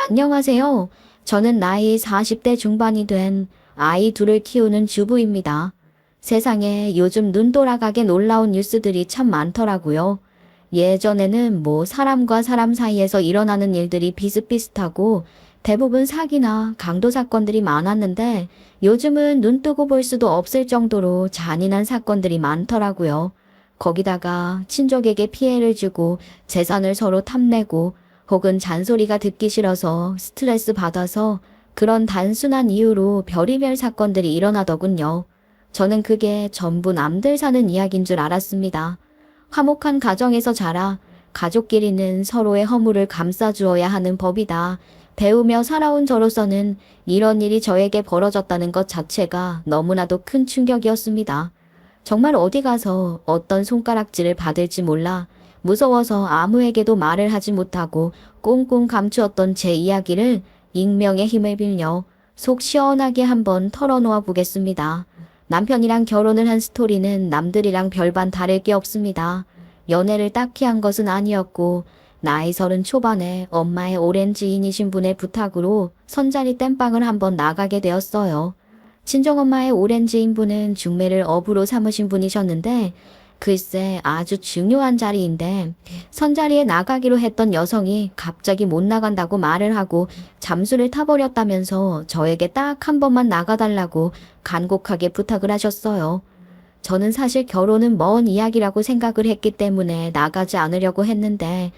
안녕하세요. 저는 나이 40대 중반이 된 아이 둘을 키우는 주부입니다. 세상에 요즘 눈 돌아가게 놀라운 뉴스들이 참 많더라고요. 예전에는 사람과 사람 사이에서 일어나는 일들이 비슷비슷하고 대부분 사기나 강도 사건들이 많았는데 요즘은 눈 뜨고 볼 수도 없을 정도로 잔인한 사건들이 많더라고요. 거기다가 친족에게 피해를 주고 재산을 서로 탐내고 혹은 잔소리가 듣기 싫어서 스트레스 받아서 그런 단순한 이유로 별의별 사건들이 일어나더군요. 저는 그게 전부 남들 사는 이야기인 줄 알았습니다. 화목한 가정에서 자라 가족끼리는 서로의 허물을 감싸주어야 하는 법이다. 배우며 살아온 저로서는 이런 일이 저에게 벌어졌다는 것 자체가 너무나도 큰 충격이었습니다. 정말 어디 가서 어떤 손가락질을 받을지 몰라 무서워서 아무에게도 말을 하지 못하고 꽁꽁 감추었던 제 이야기를 익명의 힘을 빌려 속 시원하게 한번 털어놓아 보겠습니다. 남편이랑 결혼을 한 스토리는 남들이랑 별반 다를 게 없습니다. 연애를 딱히 한 것은 아니었고 나이 30 초반에 엄마의 오랜 지인이신 분의 부탁으로 선자리 땜빵을 한번 나가게 되었어요. 친정엄마의 오랜 지인분은 중매를 업으로 삼으신 분이셨는데 글쎄 아주 중요한 자리인데 선자리에 나가기로 했던 여성이 갑자기 못 나간다고 말을 하고 잠수를 타버렸다면서 저에게 딱 한 번만 나가달라고 간곡하게 부탁을 하셨어요. 저는 사실 결혼은 먼 이야기라고 생각을 했기 때문에 나가지 않으려고 했는데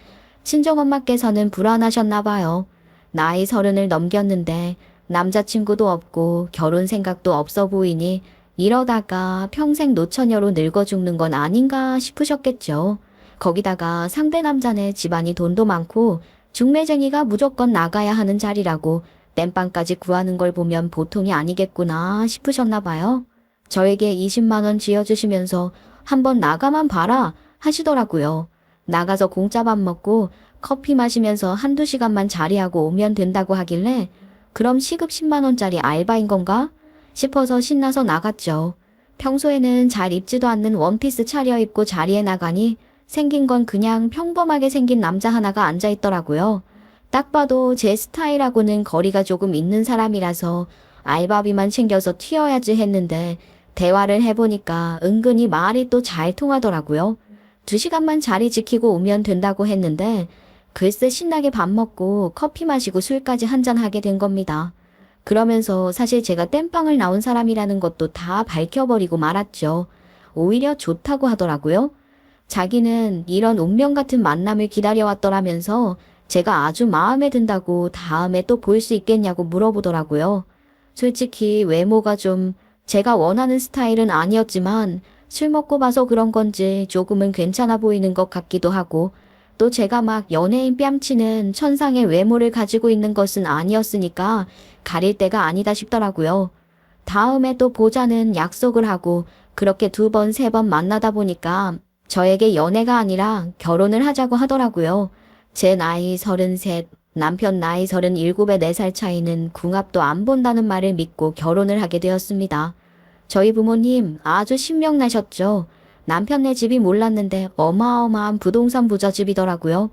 친정엄마께서는 불안하셨나 봐요. 나이 30을 넘겼는데 남자친구도 없고 결혼 생각도 없어 보이니 이러다가 평생 노처녀로 늙어 죽는 건 아닌가 싶으셨겠죠. 거기다가 상대 남자네 집안이 돈도 많고 중매쟁이가 무조건 나가야 하는 자리라고 땜빵까지 구하는 걸 보면 보통이 아니겠구나 싶으셨나 봐요. 저에게 20만 원 쥐어주시면서 한번 나가만 봐라 하시더라고요. 나가서 공짜 밥 먹고 커피 마시면서 한두 시간만 자리하고 오면 된다고 하길래 그럼 시급 10만 원짜리 알바인 건가? 싶어서 신나서 나갔죠. 평소에는 잘 입지도 않는 원피스 차려입고 자리에 나가니 생긴 건 그냥 평범하게 생긴 남자 하나가 앉아있더라고요. 딱 봐도 제 스타일하고는 거리가 조금 있는 사람이라서 알바비만 챙겨서 튀어야지 했는데 대화를 해보니까 은근히 말이 또 잘 통하더라고요. 2시간만 자리 지키고 오면 된다고 했는데 글쎄 신나게 밥 먹고 커피 마시고 술까지 한잔하게 된 겁니다. 그러면서 사실 제가 땜빵을 나온 사람이라는 것도 다 밝혀버리고 말았죠. 오히려 좋다고 하더라고요. 자기는 이런 운명 같은 만남을 기다려왔더라면서 제가 아주 마음에 든다고 다음에 또 볼 수 있겠냐고 물어보더라고요. 솔직히 외모가 좀 제가 원하는 스타일은 아니었지만 술 먹고 봐서 그런 건지 조금은 괜찮아 보이는 것 같기도 하고 또 제가 막 연예인 뺨치는 천상의 외모를 가지고 있는 것은 아니었으니까 가릴 때가 아니다 싶더라고요. 다음에 또 보자는 약속을 하고 그렇게 2번, 3번 만나다 보니까 저에게 연애가 아니라 결혼을 하자고 하더라고요. 제 나이 33, 남편 나이 37의 4살 차이는 궁합도 안 본다는 말을 믿고 결혼을 하게 되었습니다. 저희 부모님 아주 신명나셨죠. 남편네 집이 몰랐는데 어마어마한 부동산 부잣집이더라고요.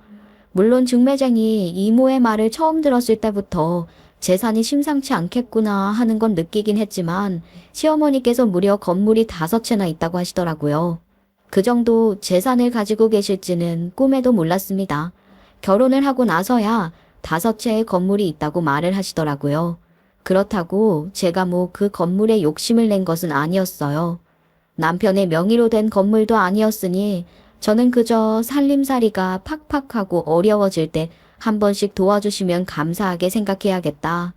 물론 중매쟁이 이모의 말을 처음 들었을 때부터 재산이 심상치 않겠구나 하는 건 느끼긴 했지만 시어머니께서 무려 건물이 5채나 있다고 하시더라고요. 그 정도 재산을 가지고 계실지는 꿈에도 몰랐습니다. 결혼을 하고 나서야 5채의 건물이 있다고 말을 하시더라고요. 그렇다고 제가 그 건물에 욕심을 낸 것은 아니었어요. 남편의 명의로 된 건물도 아니었으니 저는 그저 살림살이가 팍팍하고 어려워질 때 한 번씩 도와주시면 감사하게 생각해야겠다.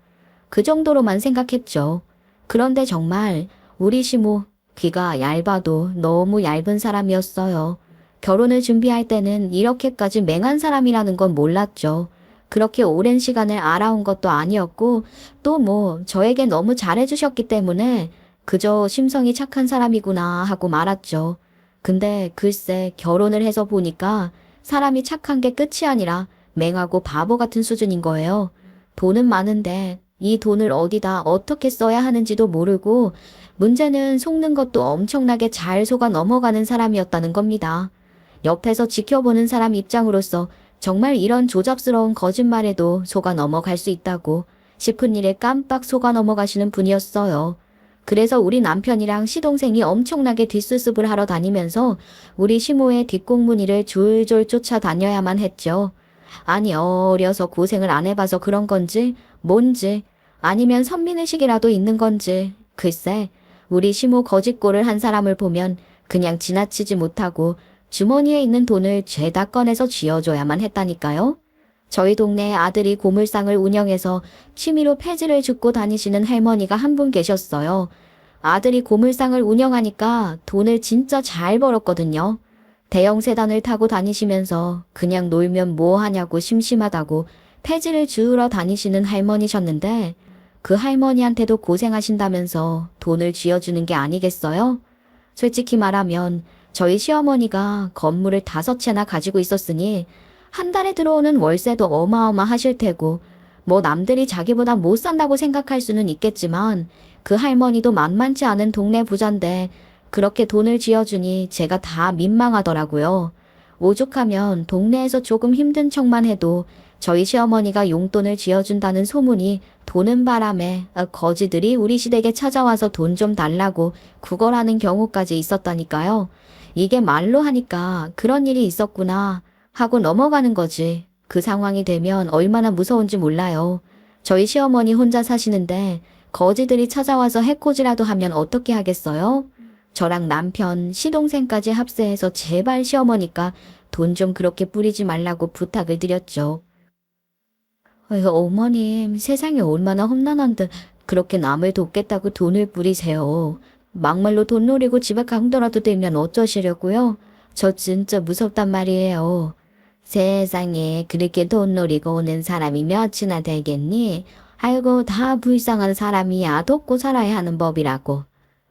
그 정도로만 생각했죠. 그런데 정말 우리 시모 귀가 얇아도 너무 얇은 사람이었어요. 결혼을 준비할 때는 이렇게까지 맹한 사람이라는 건 몰랐죠. 그렇게 오랜 시간을 알아온 것도 아니었고 또 저에게 너무 잘해주셨기 때문에 그저 심성이 착한 사람이구나 하고 말았죠. 근데 글쎄 결혼을 해서 보니까 사람이 착한 게 끝이 아니라 맹하고 바보 같은 수준인 거예요. 돈은 많은데 이 돈을 어디다 어떻게 써야 하는지도 모르고 문제는 속는 것도 엄청나게 잘 속아 넘어가는 사람이었다는 겁니다. 옆에서 지켜보는 사람 입장으로서 정말 이런 조잡스러운 거짓말에도 속아 넘어갈 수 있다고 싶은 일에 깜빡 속아 넘어가시는 분이었어요. 그래서 우리 남편이랑 시동생이 엄청나게 뒷수습을 하러 다니면서 우리 시모의 뒷공무니를 줄줄 쫓아다녀야만 했죠. 아니 어려서 고생을 안 해봐서 그런 건지 뭔지 아니면 선민의식이라도 있는 건지 글쎄 우리 시모 거짓골을 한 사람을 보면 그냥 지나치지 못하고 주머니에 있는 돈을 죄다 꺼내서 쥐어줘야만 했다니까요. 저희 동네에 아들이 고물상을 운영해서 취미로 폐지를 줍고 다니시는 할머니가 한 분 계셨어요. 아들이 고물상을 운영하니까 돈을 진짜 잘 벌었거든요. 대형 세단을 타고 다니시면서 그냥 놀면 뭐 하냐고 심심하다고 폐지를 주우러 다니시는 할머니셨는데 그 할머니한테도 고생하신다면서 돈을 쥐어주는 게 아니겠어요? 솔직히 말하면 저희 시어머니가 건물을 5채나 가지고 있었으니 한 달에 들어오는 월세도 어마어마하실 테고 뭐 남들이 자기보다 못 산다고 생각할 수는 있겠지만 그 할머니도 만만치 않은 동네 부자인데 그렇게 돈을 쥐어주니 제가 다 민망하더라고요. 오죽하면 동네에서 조금 힘든 척만 해도 저희 시어머니가 용돈을 쥐어준다는 소문이 도는 바람에 거지들이 우리 시댁에 찾아와서 돈 좀 달라고 구걸하는 경우까지 있었다니까요. 이게 말로 하니까 그런 일이 있었구나 하고 넘어가는 거지. 그 상황이 되면 얼마나 무서운지 몰라요. 저희 시어머니 혼자 사시는데 거지들이 찾아와서 해코지라도 하면 어떻게 하겠어요? 저랑 남편, 시동생까지 합세해서 제발 시어머니가 돈 좀 그렇게 뿌리지 말라고 부탁을 드렸죠. 어머님, 세상에 얼마나 험난한데 그렇게 남을 돕겠다고 돈을 뿌리세요. 막말로 돈 노리고 집에 강도라도 되면 어쩌시려고요? 저 진짜 무섭단 말이에요. 세상에 그렇게 돈 노리고 오는 사람이 몇이나 되겠니? 아이고 다 불쌍한 사람이야. 돕고 살아야 하는 법이라고.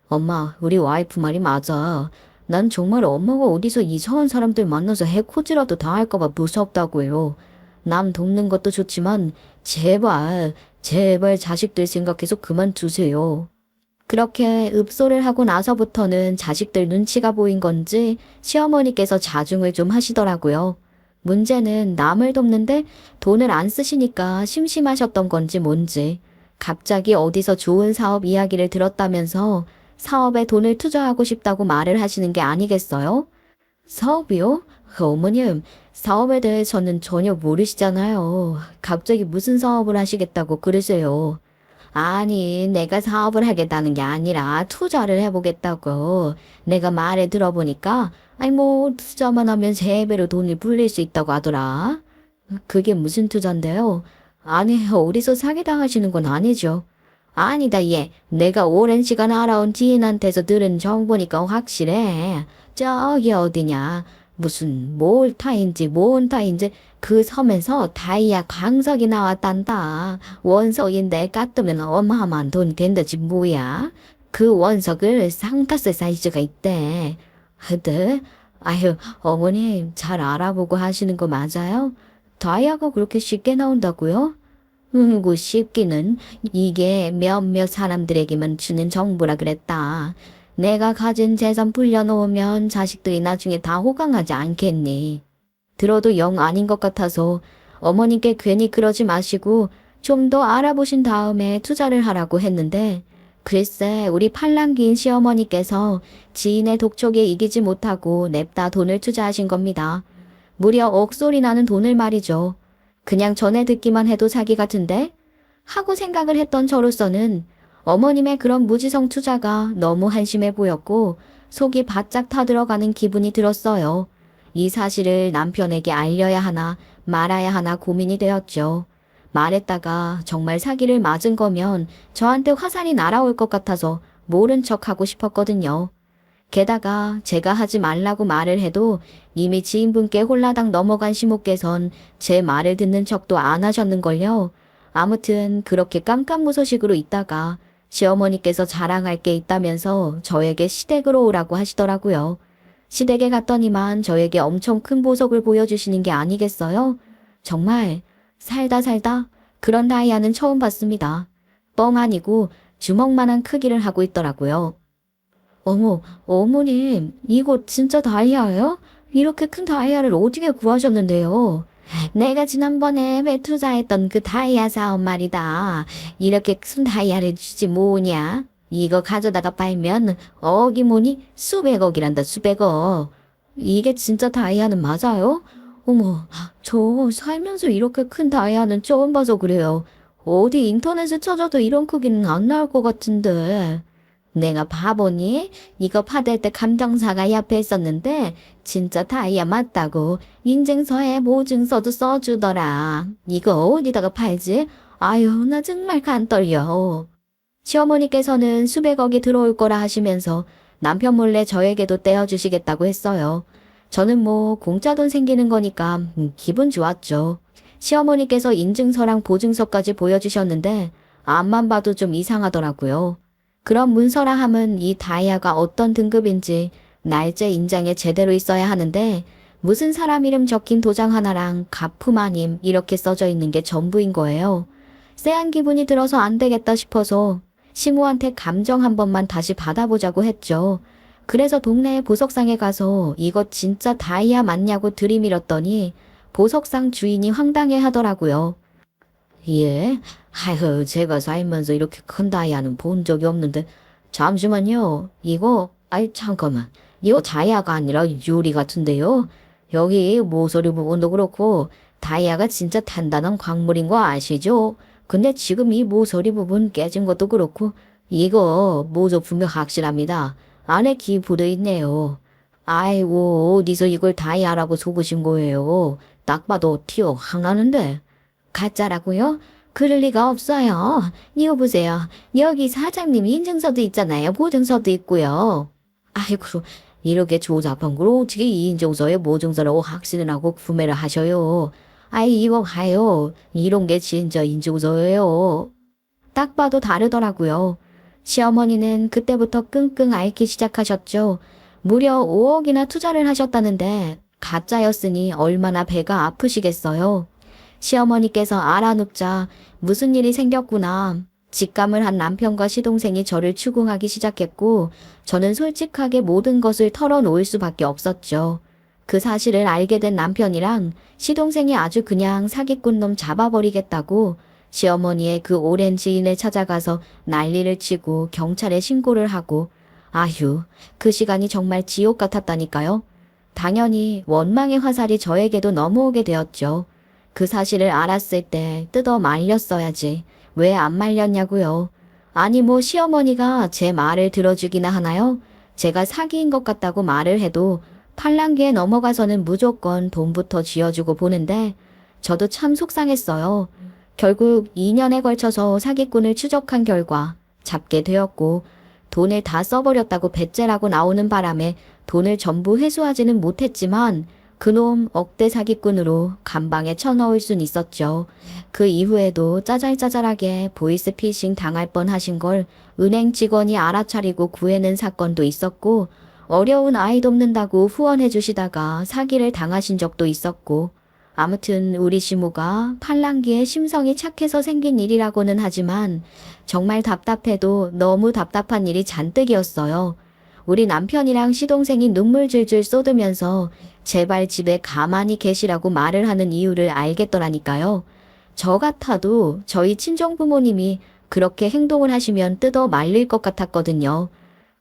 엄마, 우리 와이프 말이 맞아. 난 정말 엄마가 어디서 이상한 사람들 만나서 해코지라도 당할까봐 무섭다고요. 남 돕는 것도 좋지만 제발 자식들 생각해서 그만두세요. 그렇게 읍소를 하고 나서부터는 자식들 눈치가 보인 건지 시어머니께서 자중을 좀 하시더라고요. 문제는 남을 돕는데 돈을 안 쓰시니까 심심하셨던 건지 뭔지 갑자기 어디서 좋은 사업 이야기를 들었다면서 사업에 돈을 투자하고 싶다고 말을 하시는 게 아니겠어요? 사업이요? 어머님, 사업에 대해서는 전혀 모르시잖아요. 갑자기 무슨 사업을 하시겠다고 그러세요? 아니, 내가 사업을 하겠다는 게 아니라 투자를 해보겠다고. 내가 말에 들어보니까, 아니 뭐 투자만 하면 3배로 돈이 불릴 수 있다고 하더라. 그게 무슨 투자인데요? 아니, 어디서 사기당하시는 건 아니죠. 아니다, 얘. 내가 오랜 시간 알아온 지인한테서 들은 정보니까 확실해. 저기 어디냐. 무슨 몬타인지 그 섬에서 다이아 광석이 나왔단다. 원석인데 깎으면 어마어마한 돈이 된다지 뭐야. 그 원석을 상타스 사이즈가 있대. 하드? 아유, 어머님 잘 알아보고 하시는 거 맞아요? 다이아가 그렇게 쉽게 나온다고요? 그 쉽기는 이게 몇몇 사람들에게만 주는 정보라 그랬다. 내가 가진 재산 불려놓으면 자식들이 나중에 다 호강하지 않겠니? 들어도 영 아닌 것 같아서 어머님께 괜히 그러지 마시고 좀 더 알아보신 다음에 투자를 하라고 했는데 글쎄 우리 팔랑귀인 시어머니께서 지인의 독촉에 이기지 못하고 냅다 돈을 투자하신 겁니다. 무려 억소리 나는 돈을 말이죠. 그냥 전에 듣기만 해도 사기 같은데? 하고 생각을 했던 저로서는 어머님의 그런 무지성 투자가 너무 한심해 보였고 속이 바짝 타들어가는 기분이 들었어요. 이 사실을 남편에게 알려야 하나 말아야 하나 고민이 되었죠. 말했다가 정말 사기를 맞은 거면 저한테 화살이 날아올 것 같아서 모른 척하고 싶었거든요. 게다가 제가 하지 말라고 말을 해도 이미 지인분께 홀라당 넘어간 시모께선 제 말을 듣는 척도 안 하셨는걸요. 아무튼 그렇게 깜깜무소식으로 있다가 시어머니께서 자랑할 게 있다면서 저에게 시댁으로 오라고 하시더라고요. 시댁에 갔더니만 저에게 엄청 큰 보석을 보여주시는 게 아니겠어요? 정말 살다 그런 다이아는 처음 봤습니다. 뻥 아니고 주먹만한 크기를 하고 있더라고요. 어머, 어머님, 이거 진짜 다이아예요? 이렇게 큰 다이아를 어떻게 구하셨는데요? 내가 지난번에 왜 투자했던 그 다이아 사업 말이다. 이렇게 큰 다이아를 주지 뭐냐? 이거 가져다가 팔면 억이 뭐니? 수백억이란다, 수백억. 이게 진짜 다이아는 맞아요? 어머, 저 살면서 이렇게 큰 다이아는 처음 봐서 그래요. 어디 인터넷에 찾아도 이런 크기는 안 나올 것 같은데. 내가 바보니? 이거 받을 때 감정사가 옆에 있었는데 진짜 다이아 맞다고 인증서에 보증서도 써주더라. 이거 어디다가 팔지? 아유, 나 정말 간 떨려. 시어머니께서는 수백억이 들어올 거라 하시면서 남편 몰래 저에게도 떼어주시겠다고 했어요. 저는 뭐 공짜 돈 생기는 거니까 기분 좋았죠. 시어머니께서 인증서랑 보증서까지 보여주셨는데 앞만 봐도 좀 이상하더라고요. 그런 문서라 함은 이 다이아가 어떤 등급인지 날짜 인장에 제대로 있어야 하는데 무슨 사람 이름 적힌 도장 하나랑 가품아님 이렇게 써져 있는 게 전부인 거예요. 쎄한 기분이 들어서 안 되겠다 싶어서 시모한테 감정 한 번만 다시 받아보자고 했죠. 그래서 동네 보석상에 가서 이거 진짜 다이아 맞냐고 들이밀었더니 보석상 주인이 황당해 하더라고요. 예? 아이고, 제가 살면서 이렇게 큰 다이아는 본 적이 없는데. 잠시만요. 이거, 아이, 잠깐만. 이거 다이아가 아니라 유리 같은데요? 여기 모서리 부분도 그렇고, 다이아가 진짜 단단한 광물인 거 아시죠? 근데 지금 이 모서리 부분 깨진 것도 그렇고, 이거 모조 분명 확실합니다. 안에 기 묻어있네요. 아이고, 어디서 이걸 다이아라고 속으신 거예요? 딱 봐도 티어 확 나는데. 가짜라고요? 그럴 리가 없어요. 이거 보세요. 여기 사장님 인증서도 있잖아요. 보증서도 있고요. 아이고, 이렇게 조잡한 걸 어떻게 이 인증서에 보증서를 확신을 하고 구매를 하셔요. 아이, 이거 봐요. 이런 게 진짜 인증서예요. 딱 봐도 다르더라고요. 시어머니는 그때부터 끙끙 앓기 시작하셨죠. 무려 5억이나 투자를 하셨다는데 가짜였으니 얼마나 배가 아프시겠어요. 시어머니께서 알아눕자 무슨 일이 생겼구나. 직감을 한 남편과 시동생이 저를 추궁하기 시작했고 저는 솔직하게 모든 것을 털어놓을 수밖에 없었죠. 그 사실을 알게 된 남편이랑 시동생이 아주 그냥 사기꾼 놈 잡아버리겠다고 시어머니의 그 오랜 지인을 찾아가서 난리를 치고 경찰에 신고를 하고 아휴, 그 시간이 정말 지옥 같았다니까요. 당연히 원망의 화살이 저에게도 넘어오게 되었죠. 그 사실을 알았을 때 뜯어 말렸어야지. 왜 안 말렸냐고요. 아니 뭐 시어머니가 제 말을 들어주기나 하나요? 제가 사기인 것 같다고 말을 해도 팔랑귀에 넘어가서는 무조건 돈부터 쥐어주고 보는데 저도 참 속상했어요. 결국 2년에 걸쳐서 사기꾼을 추적한 결과 잡게 되었고 돈을 다 써버렸다고 배째라고 나오는 바람에 돈을 전부 회수하지는 못했지만 그놈 억대 사기꾼으로 감방에 쳐넣을 순 있었죠. 그 이후에도 짜잘짜잘하게 보이스피싱 당할 뻔하신 걸 은행 직원이 알아차리고 구해낸 사건도 있었고 어려운 아이 돕는다고 후원해 주시다가 사기를 당하신 적도 있었고 아무튼 우리 시모가 팔랑귀에 심성이 착해서 생긴 일이라고는 하지만 정말 답답해도 너무 답답한 일이 잔뜩이었어요. 우리 남편이랑 시동생이 눈물 줄줄 쏟으면서 제발 집에 가만히 계시라고 말을 하는 이유를 알겠더라니까요. 저 같아도 저희 친정부모님이 그렇게 행동을 하시면 뜯어 말릴 것 같았거든요.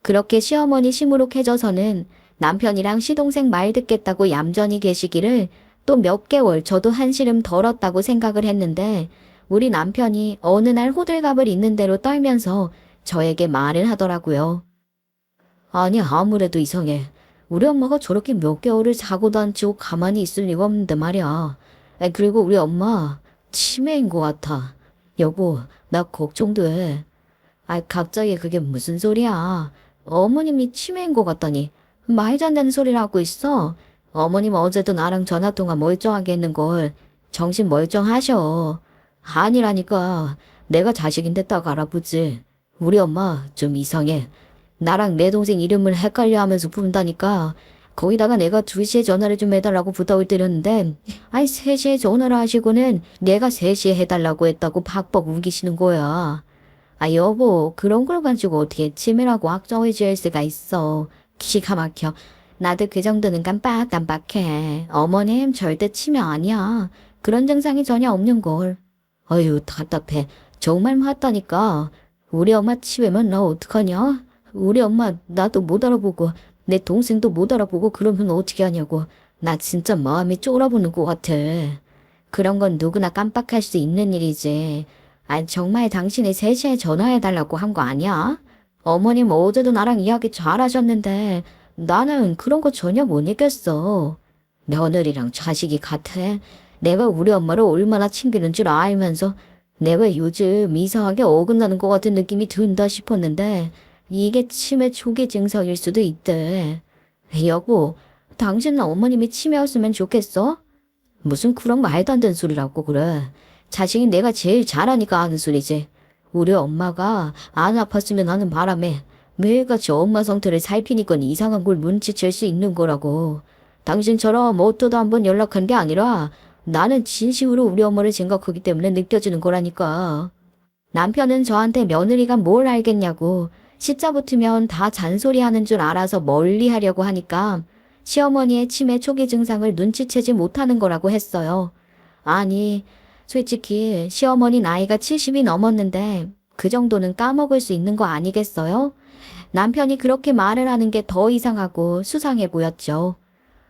그렇게 시어머니 시무룩해져서는 남편이랑 시동생 말 듣겠다고 얌전히 계시기를 또 몇 개월 저도 한시름 덜었다고 생각을 했는데 우리 남편이 어느 날 호들갑을 있는 대로 떨면서 저에게 말을 하더라고요. 아니 아무래도 이상해. 우리 엄마가 저렇게 몇 개월을 자고도 안 치고 가만히 있을 리가 없는데 말이야. 그리고 우리 엄마 치매인 것 같아. 여보, 나 걱정돼. 갑자기 그게 무슨 소리야. 어머님이 치매인 것 같다니. 말도 안 되는 소리를 하고 있어. 어머님 어제도 나랑 전화통화 멀쩡하게 했는걸. 정신 멀쩡하셔. 아니라니까. 내가 자식인데 딱 알아보지. 우리 엄마 좀 이상해. 나랑 내 동생 이름을 헷갈려 하면서 부른다니까. 거기다가 내가 2시에 전화를 좀 해달라고 부탁을 드렸는데 3시에 전화를 하시고는 내가 3시에 해달라고 했다고 박박 우기시는 거야. 여보, 그런 걸 가지고 어떻게 치매라고 확정을 지을 수가 있어. 기가 막혀. 나도 그 정도는 깜빡깜빡해. 어머님 절대 치매 아니야. 그런 증상이 전혀 없는 걸. 어휴, 답답해. 정말 맞다니까. 우리 엄마 치매면 나 어떡하냐? 우리 엄마 나도 못 알아보고 내 동생도 못 알아보고 그러면 어떻게 하냐고. 나 진짜 마음이 쫄아보는 것 같아. 그런 건 누구나 깜빡할 수 있는 일이지. 아니 정말 당신이 3시에 전화해달라고 한 거 아니야? 어머님 어제도 나랑 이야기 잘하셨는데 나는 그런 거 전혀 못 잊겠어. 며느리랑 자식이 같아. 내가 우리 엄마를 얼마나 챙기는 줄 알면서 내가 요즘 이상하게 어긋나는 것 같은 느낌이 든다 싶었는데 이게 치매 초기 증상일 수도 있대. 여보, 당신은 어머님이 치매였으면 좋겠어? 무슨 그런 말도 안 되는 소리라고 그래. 자식이 내가 제일 잘하니까 하는 소리지. 우리 엄마가 안 아팠으면 하는 바람에 매일같이 엄마 상태를 살피니까 이상한 걸 눈치챌 수 있는 거라고. 당신처럼 어쩌다 한번 연락한 게 아니라 나는 진심으로 우리 엄마를 생각하기 때문에 느껴지는 거라니까. 남편은 저한테 며느리가 뭘 알겠냐고 시자 붙으면 다 잔소리하는 줄 알아서 멀리 하려고 하니까 시어머니의 치매 초기 증상을 눈치채지 못하는 거라고 했어요. 아니, 솔직히 시어머니 나이가 70이 넘었는데 그 정도는 까먹을 수 있는 거 아니겠어요? 남편이 그렇게 말을 하는 게 더 이상하고 수상해 보였죠.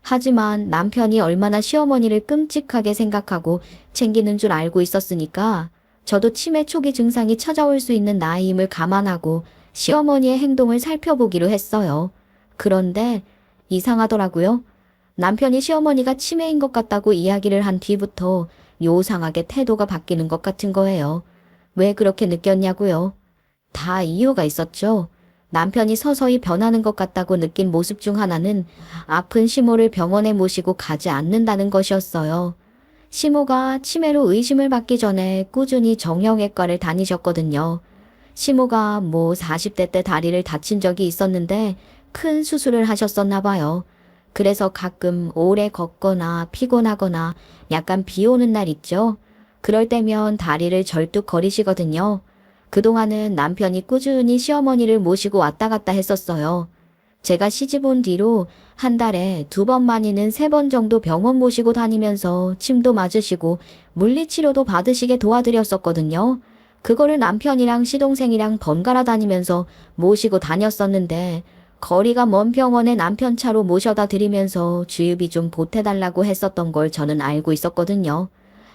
하지만 남편이 얼마나 시어머니를 끔찍하게 생각하고 챙기는 줄 알고 있었으니까 저도 치매 초기 증상이 찾아올 수 있는 나이임을 감안하고 시어머니의 행동을 살펴보기로 했어요. 그런데 이상하더라고요. 남편이 시어머니가 치매인 것 같다고 이야기를 한 뒤부터 요상하게 태도가 바뀌는 것 같은 거예요. 왜 그렇게 느꼈냐고요? 다 이유가 있었죠. 남편이 서서히 변하는 것 같다고 느낀 모습 중 하나는 아픈 시모를 병원에 모시고 가지 않는다는 것이었어요. 시모가 치매로 의심을 받기 전에 꾸준히 정형외과를 다니셨거든요. 시모가 40대 때 다리를 다친 적이 있었는데 큰 수술을 하셨었나 봐요. 그래서 가끔 오래 걷거나 피곤하거나 약간 비 오는 날 있죠. 그럴 때면 다리를 절뚝거리시거든요. 그동안은 남편이 꾸준히 시어머니를 모시고 왔다 갔다 했었어요. 제가 시집 온 뒤로 한 달에 2번만이는 3번 정도 병원 모시고 다니면서 침도 맞으시고 물리치료도 받으시게 도와드렸었거든요. 그거를 남편이랑 시동생이랑 번갈아 다니면서 모시고 다녔었는데 거리가 먼 병원에 남편 차로 모셔다 드리면서 주유비 좀 보태달라고 했었던 걸 저는 알고 있었거든요.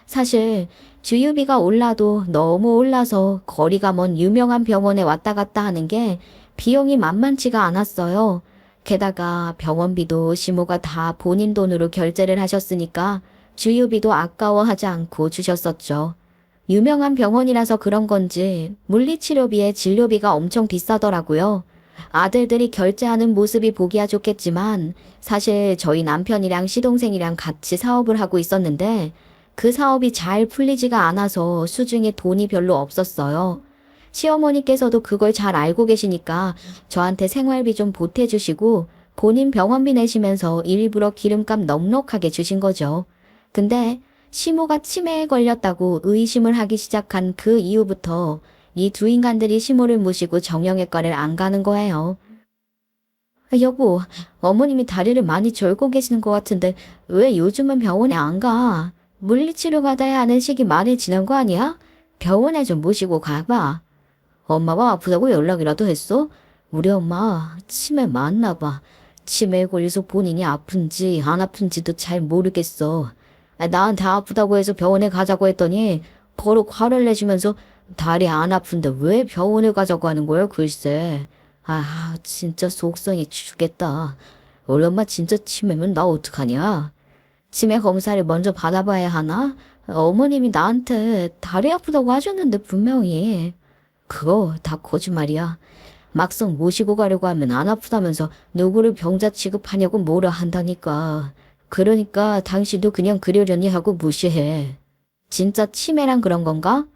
사실 주유비가 올라도 너무 올라서 거리가 먼 유명한 병원에 왔다 갔다 하는 게 비용이 만만치가 않았어요. 게다가 병원비도 시모가 다 본인 돈으로 결제를 하셨으니까 주유비도 아까워하지 않고 주셨었죠. 유명한 병원이라서 그런 건지 물리치료비에 진료비가 엄청 비싸더라고요. 아들들이 결제하는 모습이 보기야 좋겠지만 사실 저희 남편이랑 시동생이랑 같이 사업을 하고 있었는데 그 사업이 잘 풀리지가 않아서 수중에 돈이 별로 없었어요. 시어머니께서도 그걸 잘 알고 계시니까 저한테 생활비 좀 보태주시고 본인 병원비 내시면서 일부러 기름값 넉넉하게 주신 거죠. 근데 시모가 치매에 걸렸다고 의심을 하기 시작한 그 이후부터 이 두 인간들이 시모를 모시고 정형외과를 안 가는 거예요. 여보, 어머님이 다리를 많이 절고 계시는 것 같은데 왜 요즘은 병원에 안 가? 물리치료 받아야 하는 시기 많이 지난 거 아니야? 병원에 좀 모시고 가봐. 엄마가 아프다고 연락이라도 했어? 우리 엄마 치매 맞나 봐. 치매에 걸려서 본인이 아픈지 안 아픈지도 잘 모르겠어. 나한테 아프다고 해서 병원에 가자고 했더니 버럭 화를 내시면서 다리 안 아픈데 왜 병원에 가자고 하는 거야 글쎄. 아 진짜 속상해 죽겠다. 우리 엄마 진짜 치매면 나 어떡하냐. 치매 검사를 먼저 받아봐야 하나? 어머님이 나한테 다리 아프다고 하셨는데 분명히. 그거 다 거짓말이야. 막상 모시고 가려고 하면 안 아프다면서 누구를 병자 취급하냐고 뭐라 한다니까. 그러니까 당신도 그냥 그러려니 하고 무시해. 진짜 치매랑 그런 건가?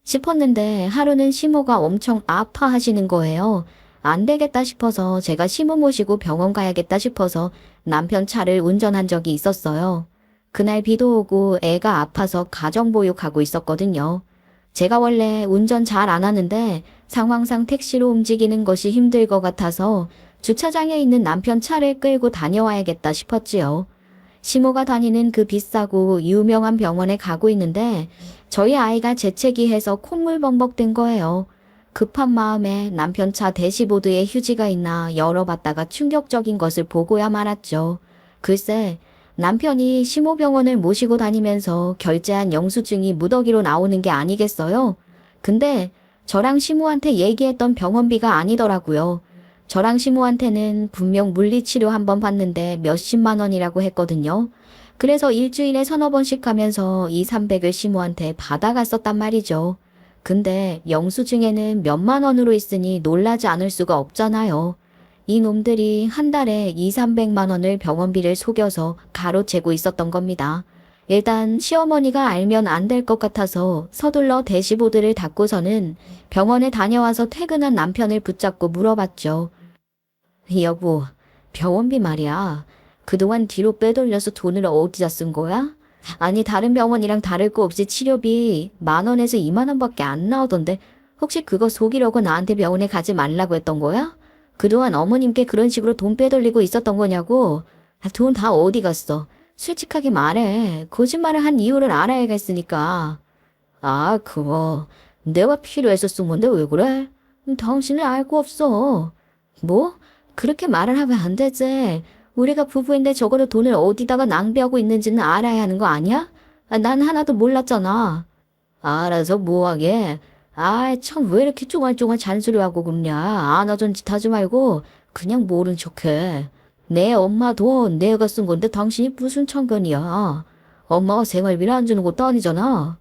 싶었는데 하루는 시모가 엄청 아파하시는 거예요. 안 되겠다 싶어서 제가 시모 모시고 병원 가야겠다 싶어서 남편 차를 운전한 적이 있었어요. 그날 비도 오고 애가 아파서 가정보육하고 있었거든요. 제가 원래 운전 잘 안 하는데 상황상 택시로 움직이는 것이 힘들 것 같아서 주차장에 있는 남편 차를 끌고 다녀와야겠다 싶었지요. 시모가 다니는 그 비싸고 유명한 병원에 가고 있는데 저희 아이가 재채기해서 콧물 범벅된 거예요. 급한 마음에 남편 차 대시보드에 휴지가 있나 열어봤다가 충격적인 것을 보고야 말았죠. 글쎄, 남편이 시모병원을 모시고 다니면서 결제한 영수증이 무더기로 나오는 게 아니겠어요? 근데 저랑 시모한테 얘기했던 병원비가 아니더라고요. 저랑 시모한테는 분명 물리치료 한 번 받는데 몇십만 원이라고 했거든요. 그래서 일주일에 서너 번씩 하면서 2, 300을 시모한테 받아갔었단 말이죠. 근데 영수증에는 몇만 원으로 있으니 놀라지 않을 수가 없잖아요. 이 놈들이 한 달에 2, 300만 원을 병원비를 속여서 가로채고 있었던 겁니다. 일단 시어머니가 알면 안 될 것 같아서 서둘러 대시보드를 닫고서는 병원에 다녀와서 퇴근한 남편을 붙잡고 물어봤죠. 여보, 병원비 말이야. 그동안 뒤로 빼돌려서 돈을 어디다 쓴 거야? 아니, 다른 병원이랑 다를 거 없이 치료비 10,000원에서 20,000원밖에 안 나오던데 혹시 그거 속이려고 나한테 병원에 가지 말라고 했던 거야? 그동안 어머님께 그런 식으로 돈 빼돌리고 있었던 거냐고? 돈 다 어디 갔어? 솔직하게 말해. 거짓말을 한 이유를 알아야겠으니까. 아, 그거 내가 필요해서 쓴 건데 왜 그래? 당신은 알고 없어. 뭐? 그렇게 말을 하면 안 되지. 우리가 부부인데 적어도 돈을 어디다가 낭비하고 있는지는 알아야 하는 거 아니야? 난 하나도 몰랐잖아. 알아서 뭐하게? 아이, 참 왜 이렇게 쫑알쫑알 잔소리하고 그러냐. 안 하던 짓 하지 말고 그냥 모른 척해. 내 엄마 돈 내가 쓴 건데 당신이 무슨 참견이야. 엄마가 생활비를 안 주는 것도 아니잖아.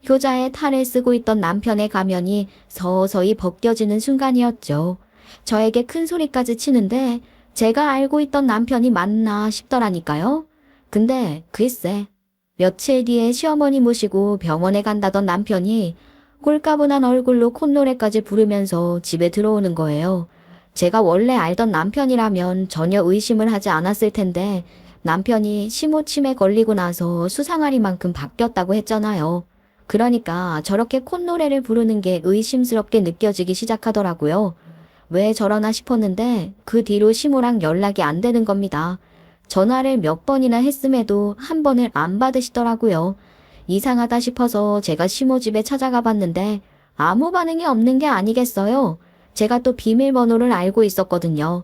효자의 탈을 쓰고 있던 남편의 가면이 서서히 벗겨지는 순간이었죠. 저에게 큰 소리까지 치는데 제가 알고 있던 남편이 맞나 싶더라니까요. 근데 글쎄, 며칠 뒤에 시어머니 모시고 병원에 간다던 남편이 꼴까분한 얼굴로 콧노래까지 부르면서 집에 들어오는 거예요. 제가 원래 알던 남편이라면 전혀 의심을 하지 않았을 텐데 남편이 심호침에 걸리고 나서 수상아리만큼 바뀌었다고 했잖아요. 그러니까 저렇게 콧노래를 부르는 게 의심스럽게 느껴지기 시작하더라고요. 왜 저러나 싶었는데 그 뒤로 시모랑 연락이 안 되는 겁니다. 전화를 몇 번이나 했음에도 한 번을 안 받으시더라고요. 이상하다 싶어서 제가 시모 집에 찾아가 봤는데 아무 반응이 없는 게 아니겠어요. 제가 또 비밀번호를 알고 있었거든요.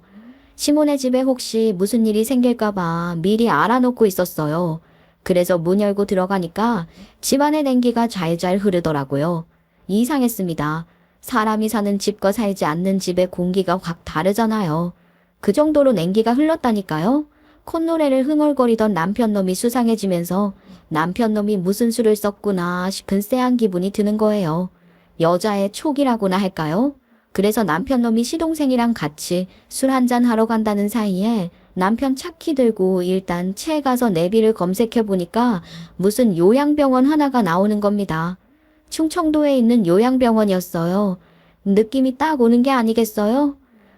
시모네 집에 혹시 무슨 일이 생길까봐 미리 알아놓고 있었어요. 그래서 문 열고 들어가니까 집안의 냉기가 잘잘 흐르더라고요. 이상했습니다. 사람이 사는 집과 살지 않는 집의 공기가 확 다르잖아요. 그 정도로 냉기가 흘렀다니까요. 콧노래를 흥얼거리던 남편놈이 수상해지면서 남편놈이 무슨 수를 썼구나 싶은 쎄한 기분이 드는 거예요. 여자의 촉이라고나 할까요? 그래서 남편놈이 시동생이랑 같이 술 한잔 하러 간다는 사이에 남편 차키 들고 일단 채 가서 내비를 검색해보니까 무슨 요양병원 하나가 나오는 겁니다. 충청도에 있는 요양병원이었어요. 느낌이 딱 오는 게 아니겠어요?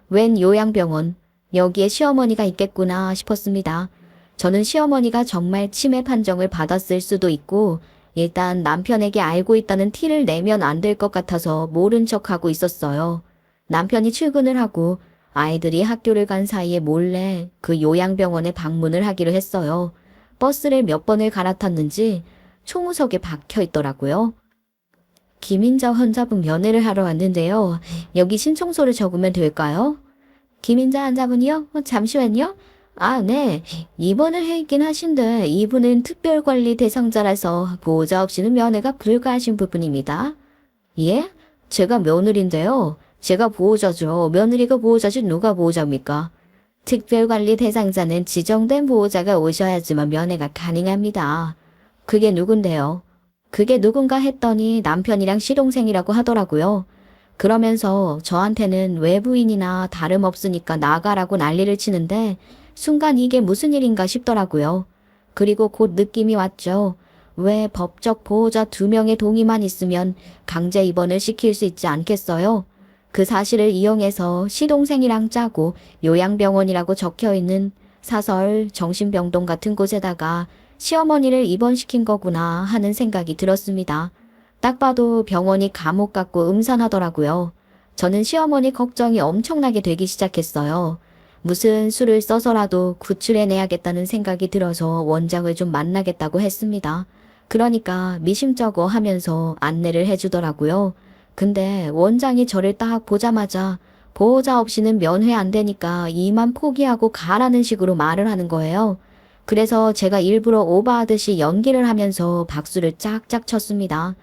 웬 요양병원, 여기에 시어머니가 있겠구나 싶었습니다. 저는 시어머니가 정말 치매 판정을 받았을 수도 있고 일단 남편에게 알고 있다는 티를 내면 안 될 것 같아서 모른 척하고 있었어요. 남편이 출근을 하고 아이들이 학교를 간 사이에 몰래 그 요양병원에 방문을 하기로 했어요. 버스를 몇 번을 갈아탔는지 총우석에 박혀 있더라고요. 김인자 환자분 면회를 하러 왔는데요. 여기 신청서를 적으면 될까요? 김인자 환자분이요? 잠시만요. 아, 네. 입원을 해 있긴 하신데 이분은 특별관리 대상자라서 보호자 없이는 면회가 불가하신 부분입니다. 예? 제가 며느리인데요. 제가 보호자죠. 며느리가 보호자지 누가 보호자입니까? 특별관리 대상자는 지정된 보호자가 오셔야지만 면회가 가능합니다. 그게 누군데요? 그게 누군가 했더니 남편이랑 시동생이라고 하더라고요. 그러면서 저한테는 외부인이나 다름없으니까 나가라고 난리를 치는데 순간 이게 무슨 일인가 싶더라고요. 그리고 곧 느낌이 왔죠. 왜 법적 보호자 2명의 동의만 있으면 강제 입원을 시킬 수 있지 않겠어요? 그 사실을 이용해서 시동생이랑 짜고 요양병원이라고 적혀있는 사설 정신병동 같은 곳에다가 시어머니를 입원시킨 거구나 하는 생각이 들었습니다. 딱 봐도 병원이 감옥 같고 음산하더라고요. 저는 시어머니 걱정이 엄청나게 되기 시작했어요. 무슨 수를 써서라도 구출해내야겠다는 생각이 들어서 원장을 좀 만나겠다고 했습니다. 그러니까 미심쩍어 하면서 안내를 해주더라고요. 근데 원장이 저를 딱 보자마자 보호자 없이는 면회 안 되니까 이만 포기하고 가라는 식으로 말을 하는 거예요. 그래서 제가 일부러 오버하듯이 연기를 하면서 박수를 짝짝 쳤습니다.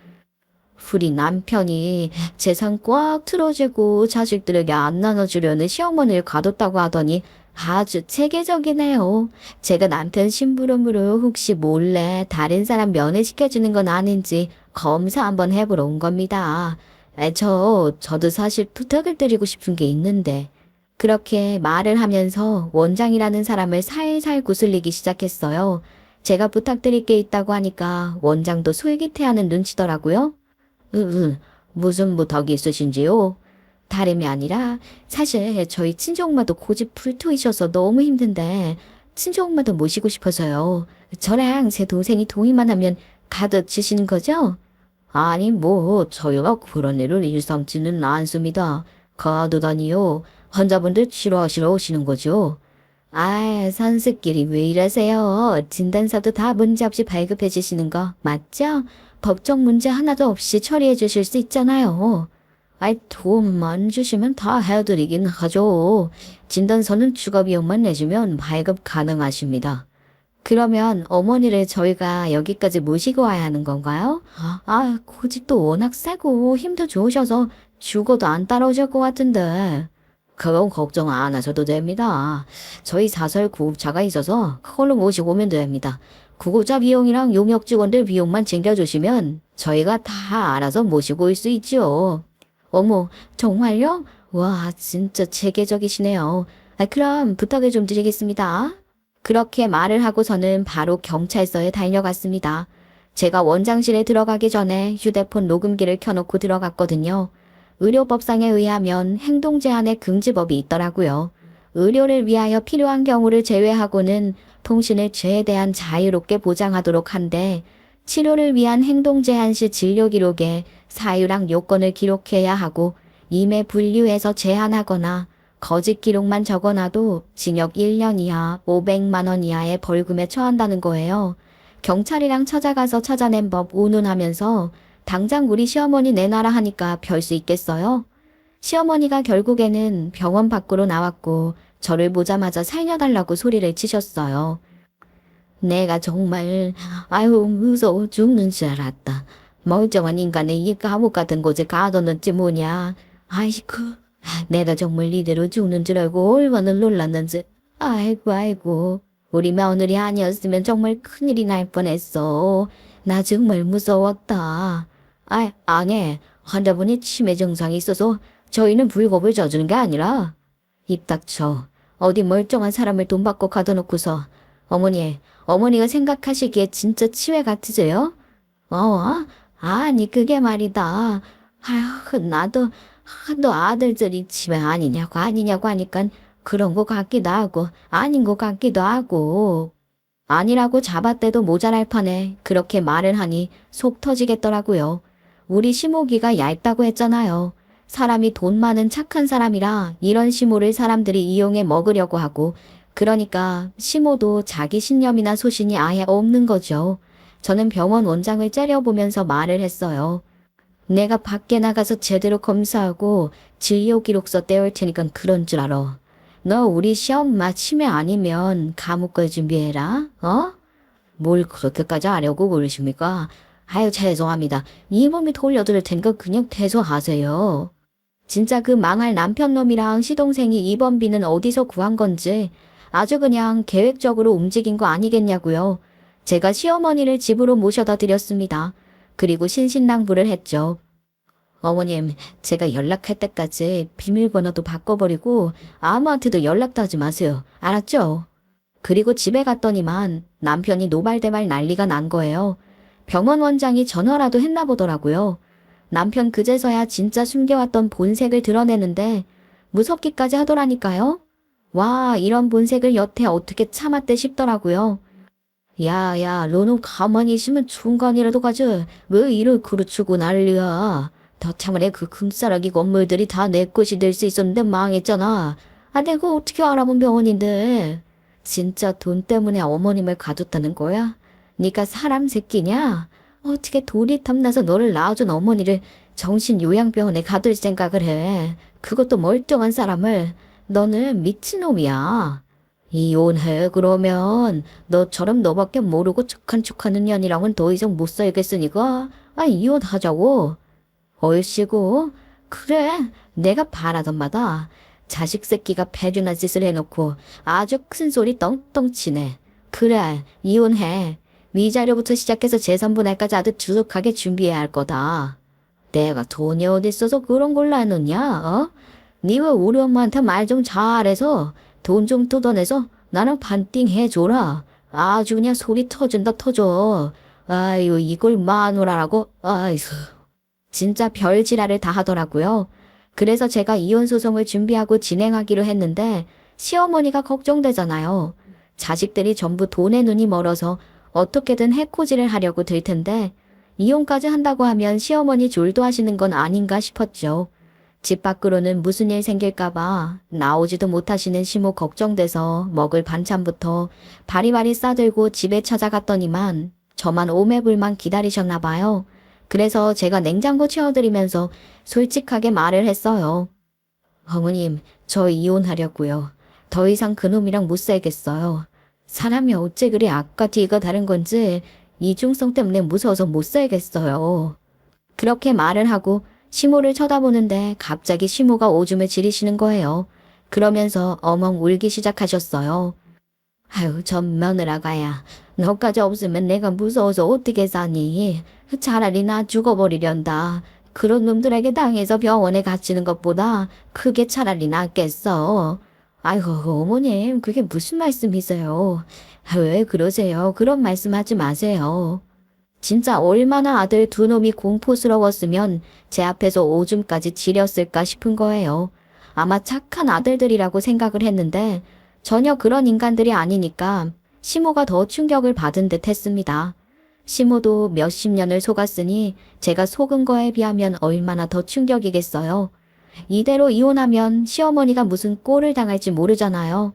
우리 남편이 재산 꽉 틀어주고 자식들에게 안 나눠주려는 시어머니를 가뒀다고 하더니 아주 체계적이네요. 제가 남편 심부름으로 혹시 몰래 다른 사람 면회시켜주는 건 아닌지 검사 한번 해보러 온 겁니다. 저도 사실 부탁을 드리고 싶은 게 있는데. 그렇게 말을 하면서 원장이라는 사람을 살살 구슬리기 시작했어요. 제가 부탁드릴 게 있다고 하니까 원장도 솔깃해하는 눈치더라고요. 무슨 부탁이 있으신지요? 다름이 아니라 사실 저희 친정엄마도 고집불통이셔서 너무 힘든데 친정엄마도 모시고 싶어서요. 저랑 제 동생이 동의만 하면 가둬주시는 거죠? 아니 저희가 그런 일을 일삼지는 않습니다. 가두다니요. 환자분들 치료하시러 오시는 거죠. 선수끼리 왜 이러세요? 진단서도 다 문제없이 발급해 주시는 거 맞죠? 법적 문제 하나도 없이 처리해 주실 수 있잖아요. 도움만 주시면 다 해드리긴 하죠. 진단서는 추가 비용만 내주면 발급 가능하십니다. 그러면 어머니를 저희가 여기까지 모시고 와야 하는 건가요? 고집도 워낙 세고 힘도 좋으셔서 죽어도 안 따라오실 것 같은데. 그건 걱정 안 하셔도 됩니다. 저희 사설 구급차가 있어서 그걸로 모시고 오면 됩니다. 구급차 비용이랑 용역 직원들 비용만 챙겨주시면 저희가 다 알아서 모시고 올 수 있죠. 어머, 정말요? 와, 진짜 체계적이시네요. 그럼 부탁을 좀 드리겠습니다. 그렇게 말을 하고서는 바로 경찰서에 달려갔습니다. 제가 원장실에 들어가기 전에 휴대폰 녹음기를 켜놓고 들어갔거든요. 의료법상에 의하면 행동 제한의 금지법이 있더라고요. 의료를 위하여 필요한 경우를 제외하고는 통신을 최대한 자유롭게 보장하도록 한데 치료를 위한 행동 제한 시 진료 기록에 사유랑 요건을 기록해야 하고 임의 분류해서 제한하거나 거짓 기록만 적어놔도 징역 1년 이하 500만 원 이하의 벌금에 처한다는 거예요. 경찰이랑 찾아가서 찾아낸 법 운운하면서 당장 우리 시어머니 내놔라 하니까 별 수 있겠어요? 시어머니가 결국에는 병원 밖으로 나왔고 저를 보자마자 살려달라고 소리를 치셨어요. 내가 정말 무서워 죽는 줄 알았다. 멀쩡한 인간을 이 감옥 같은 곳에 가둬놓지 뭐냐. 내가 정말 이대로 죽는 줄 알고 얼마나 놀랐는지. 아이고 우리 며느리 아니었으면 정말 큰일이 날 뻔했어. 나 정말 무서웠다. 아니, 환자분이 치매 증상이 있어서 저희는 불법을 저주는 게 아니라. 입 닥쳐. 어디 멀쩡한 사람을 돈 받고 가둬놓고서 어머니가 생각하시기에 진짜 치매 같으세요? 아니 그게 말이다. 나도 너 아들들이 치매 아니냐고 하니까 그런 거 같기도 하고 아닌 거 같기도 하고. 아니라고 잡아떼도 모자랄 판에 그렇게 말을 하니 속 터지겠더라고요. 우리 시모기가 얇다고 했잖아요. 사람이 돈 많은 착한 사람이라 이런 시모를 사람들이 이용해 먹으려고 하고 그러니까 시모도 자기 신념이나 소신이 아예 없는 거죠. 저는 병원 원장을 째려보면서 말을 했어요. 내가 밖에 나가서 제대로 검사하고 진료 기록서 떼올 테니까 그런 줄 알아. 너 우리 시엄마 치매 아니면 감옥 갈 준비해라. 뭘 그렇게까지 하려고 그러십니까? 죄송합니다. 이 몸이 돌려드릴 테니까 그냥 퇴소하세요. 진짜 그 망할 남편놈이랑 시동생이 입원비는 어디서 구한 건지 아주 그냥 계획적으로 움직인 거 아니겠냐고요. 제가 시어머니를 집으로 모셔다 드렸습니다. 그리고 신신당부를 했죠. 어머님, 제가 연락할 때까지 비밀번호도 바꿔버리고 아무한테도 연락도 하지 마세요. 알았죠? 그리고 집에 갔더니만 남편이 노발대발 난리가 난 거예요. 병원 원장이 전화라도 했나 보더라고요. 남편 그제서야 진짜 숨겨왔던 본색을 드러내는데 무섭기까지 하더라니까요. 와, 이런 본색을 여태 어떻게 참았대 싶더라고요. 야, 너는 가만히 있으면 중간이라도 가지. 왜 이를 그르치고 난리야. 더 참으래 그 금싸라기 건물들이 다 내 것이 될 수 있었는데 망했잖아. 아, 내가 어떻게 알아본 병원인데. 진짜 돈 때문에 어머님을 가뒀다는 거야? 네가 사람 새끼냐? 어떻게 돈이 탐나서 너를 낳아준 어머니를 정신요양병원에 가둘 생각을 해. 그것도 멀쩡한 사람을. 너는 미친놈이야. 이혼해. 그러면 너처럼 너밖에 모르고 착한 척하는 년이랑은 더 이상 못 살겠으니까 이혼하자고. 얼씨구. 그래, 내가 바라던 바다. 자식 새끼가 배륜한 짓을 해놓고 아주 큰 소리 떵떵 치네. 그래, 이혼해. 위자료부터 시작해서 재산분할까지 아주 주룩하게 준비해야 할 거다. 내가 돈이 어디 있어서 그런 걸 놔놓냐, 어? 니 왜 우리 엄마한테 말 좀 잘해서 돈 좀 뜯어내서 나랑 반띵 해줘라. 아주 그냥 소리 터진다 터져. 아유, 이걸 마누라라고? 아이고. 진짜 별지랄을 다 하더라고요. 그래서 제가 이혼 소송을 준비하고 진행하기로 했는데 시어머니가 걱정되잖아요. 자식들이 전부 돈에 눈이 멀어서 어떻게든 해코지를 하려고 들 텐데 이혼까지 한다고 하면 시어머니 졸도하시는 건 아닌가 싶었죠. 집 밖으로는 무슨 일 생길까봐 나오지도 못하시는 시모 걱정돼서 먹을 반찬부터 바리바리 싸들고 집에 찾아갔더니만 저만 오매불만 기다리셨나 봐요. 그래서 제가 냉장고 채워드리면서 솔직하게 말을 했어요. 어머님, 저 이혼하려고요. 더 이상 그놈이랑 못 살겠어요. 사람이 어째 그리 앞과 뒤가 다른 건지 이중성 때문에 무서워서 못 살겠어요. 그렇게 말을 하고 시모를 쳐다보는데 갑자기 시모가 오줌을 지리시는 거예요. 그러면서 어멍 울기 시작하셨어요. 아유, 전 며느라가야. 너까지 없으면 내가 무서워서 어떻게 사니? 차라리 나 죽어버리련다. 그런 놈들에게 당해서 병원에 갇히는 것보다 그게 차라리 낫겠어. 아이고, 어머님, 그게 무슨 말씀이세요? 왜 그러세요? 그런 말씀하지 마세요. 진짜 얼마나 아들 두 놈이 공포스러웠으면 제 앞에서 오줌까지 지렸을까 싶은 거예요. 아마 착한 아들들이라고 생각을 했는데 전혀 그런 인간들이 아니니까 시모가 더 충격을 받은 듯 했습니다. 시모도 몇십 년을 속았으니 제가 속은 거에 비하면 얼마나 더 충격이겠어요. 이대로 이혼하면 시어머니가 무슨 꼴을 당할지 모르잖아요.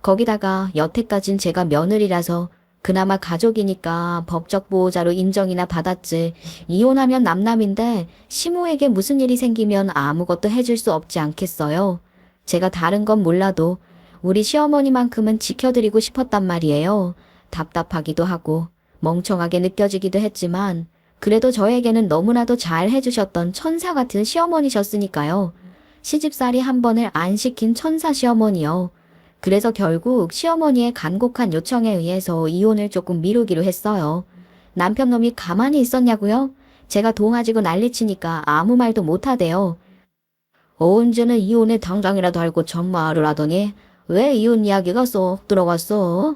거기다가 여태까진 제가 며느리라서 그나마 가족이니까 법적 보호자로 인정이나 받았지. 이혼하면 남남인데 시모에게 무슨 일이 생기면 아무것도 해줄 수 없지 않겠어요. 제가 다른 건 몰라도 우리 시어머니만큼은 지켜드리고 싶었단 말이에요. 답답하기도 하고 멍청하게 느껴지기도 했지만 그래도 저에게는 너무나도 잘 해주셨던 천사 같은 시어머니셨으니까요. 시집살이 한 번을 안 시킨 천사 시어머니요. 그래서 결국 시어머니의 간곡한 요청에 의해서 이혼을 조금 미루기로 했어요. 남편 놈이 가만히 있었냐고요? 제가 동아지고 난리치니까 아무 말도 못하대요. 언제는 이혼에 당장이라도 알고 전마를 하더니 왜 이혼 이야기가 쏙 들어왔어?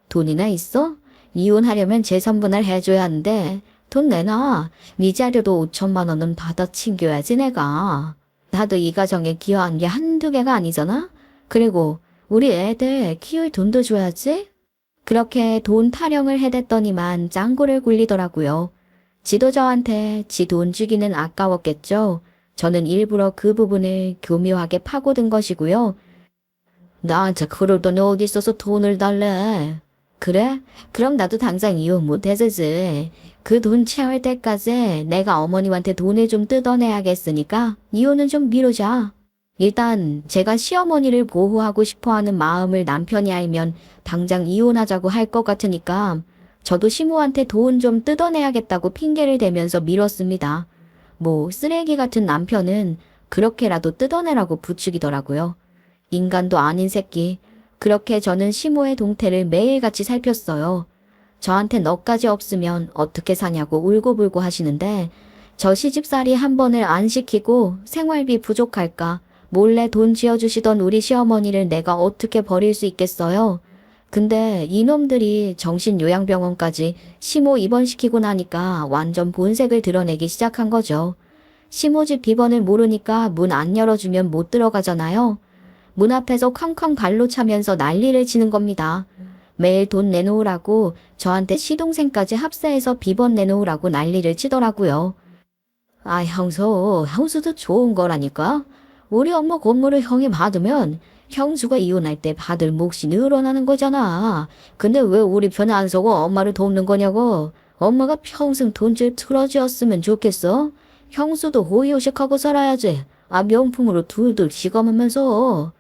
돈이나 있어? 이혼하려면 재산분할 해줘야 하는데 돈 내놔. 위자료도 5천만 원은 받아 챙겨야지 내가. 나도 이 가정에 기여한 게 한두 개가 아니잖아? 그리고 우리 애들 키울 돈도 줘야지? 그렇게 돈 타령을 해댔더니만 짱구를 굴리더라고요. 지도 저한테 지 돈 주기는 아까웠겠죠. 저는 일부러 그 부분을 교묘하게 파고든 것이고요. 나한테 그럴 돈이 어디 있어서 돈을 달래? 그래? 그럼 나도 당장 이혼 못해주지. 그 돈 채울 때까지 내가 어머님한테 돈을 좀 뜯어내야겠으니까 이혼은 좀 미루자. 일단 제가 시어머니를 보호하고 싶어하는 마음을 남편이 알면 당장 이혼하자고 할 것 같으니까 저도 시모한테 돈 좀 뜯어내야겠다고 핑계를 대면서 미뤘습니다. 뭐 쓰레기 같은 남편은 그렇게라도 뜯어내라고 부추기더라고요. 인간도 아닌 새끼. 그렇게 저는 시모의 동태를 매일같이 살폈어요. 저한테 너까지 없으면 어떻게 사냐고 울고불고 하시는데 저 시집살이 한 번을 안 시키고 생활비 부족할까 몰래 돈 쥐어주시던 우리 시어머니를 내가 어떻게 버릴 수 있겠어요. 근데 이놈들이 정신요양병원까지 시모 입원시키고 나니까 완전 본색을 드러내기 시작한 거죠. 시모집 비번을 모르니까 문 안 열어주면 못 들어가잖아요. 문 앞에서 쾅쾅 발로 차면서 난리를 치는 겁니다. 매일 돈 내놓으라고 저한테 시동생까지 합세해서 비번 내놓으라고 난리를 치더라고요. 형수도 좋은 거라니까. 우리 엄마 건물을 형이 받으면 형수가 이혼할 때 받을 몫이 늘어나는 거잖아. 근데 왜 우리 편 안 서고 엄마를 돕는 거냐고. 엄마가 평생 돈줄 틀어지었으면 좋겠어. 형수도 호의호식하고 살아야지. 명품으로 둘둘 시감하면서.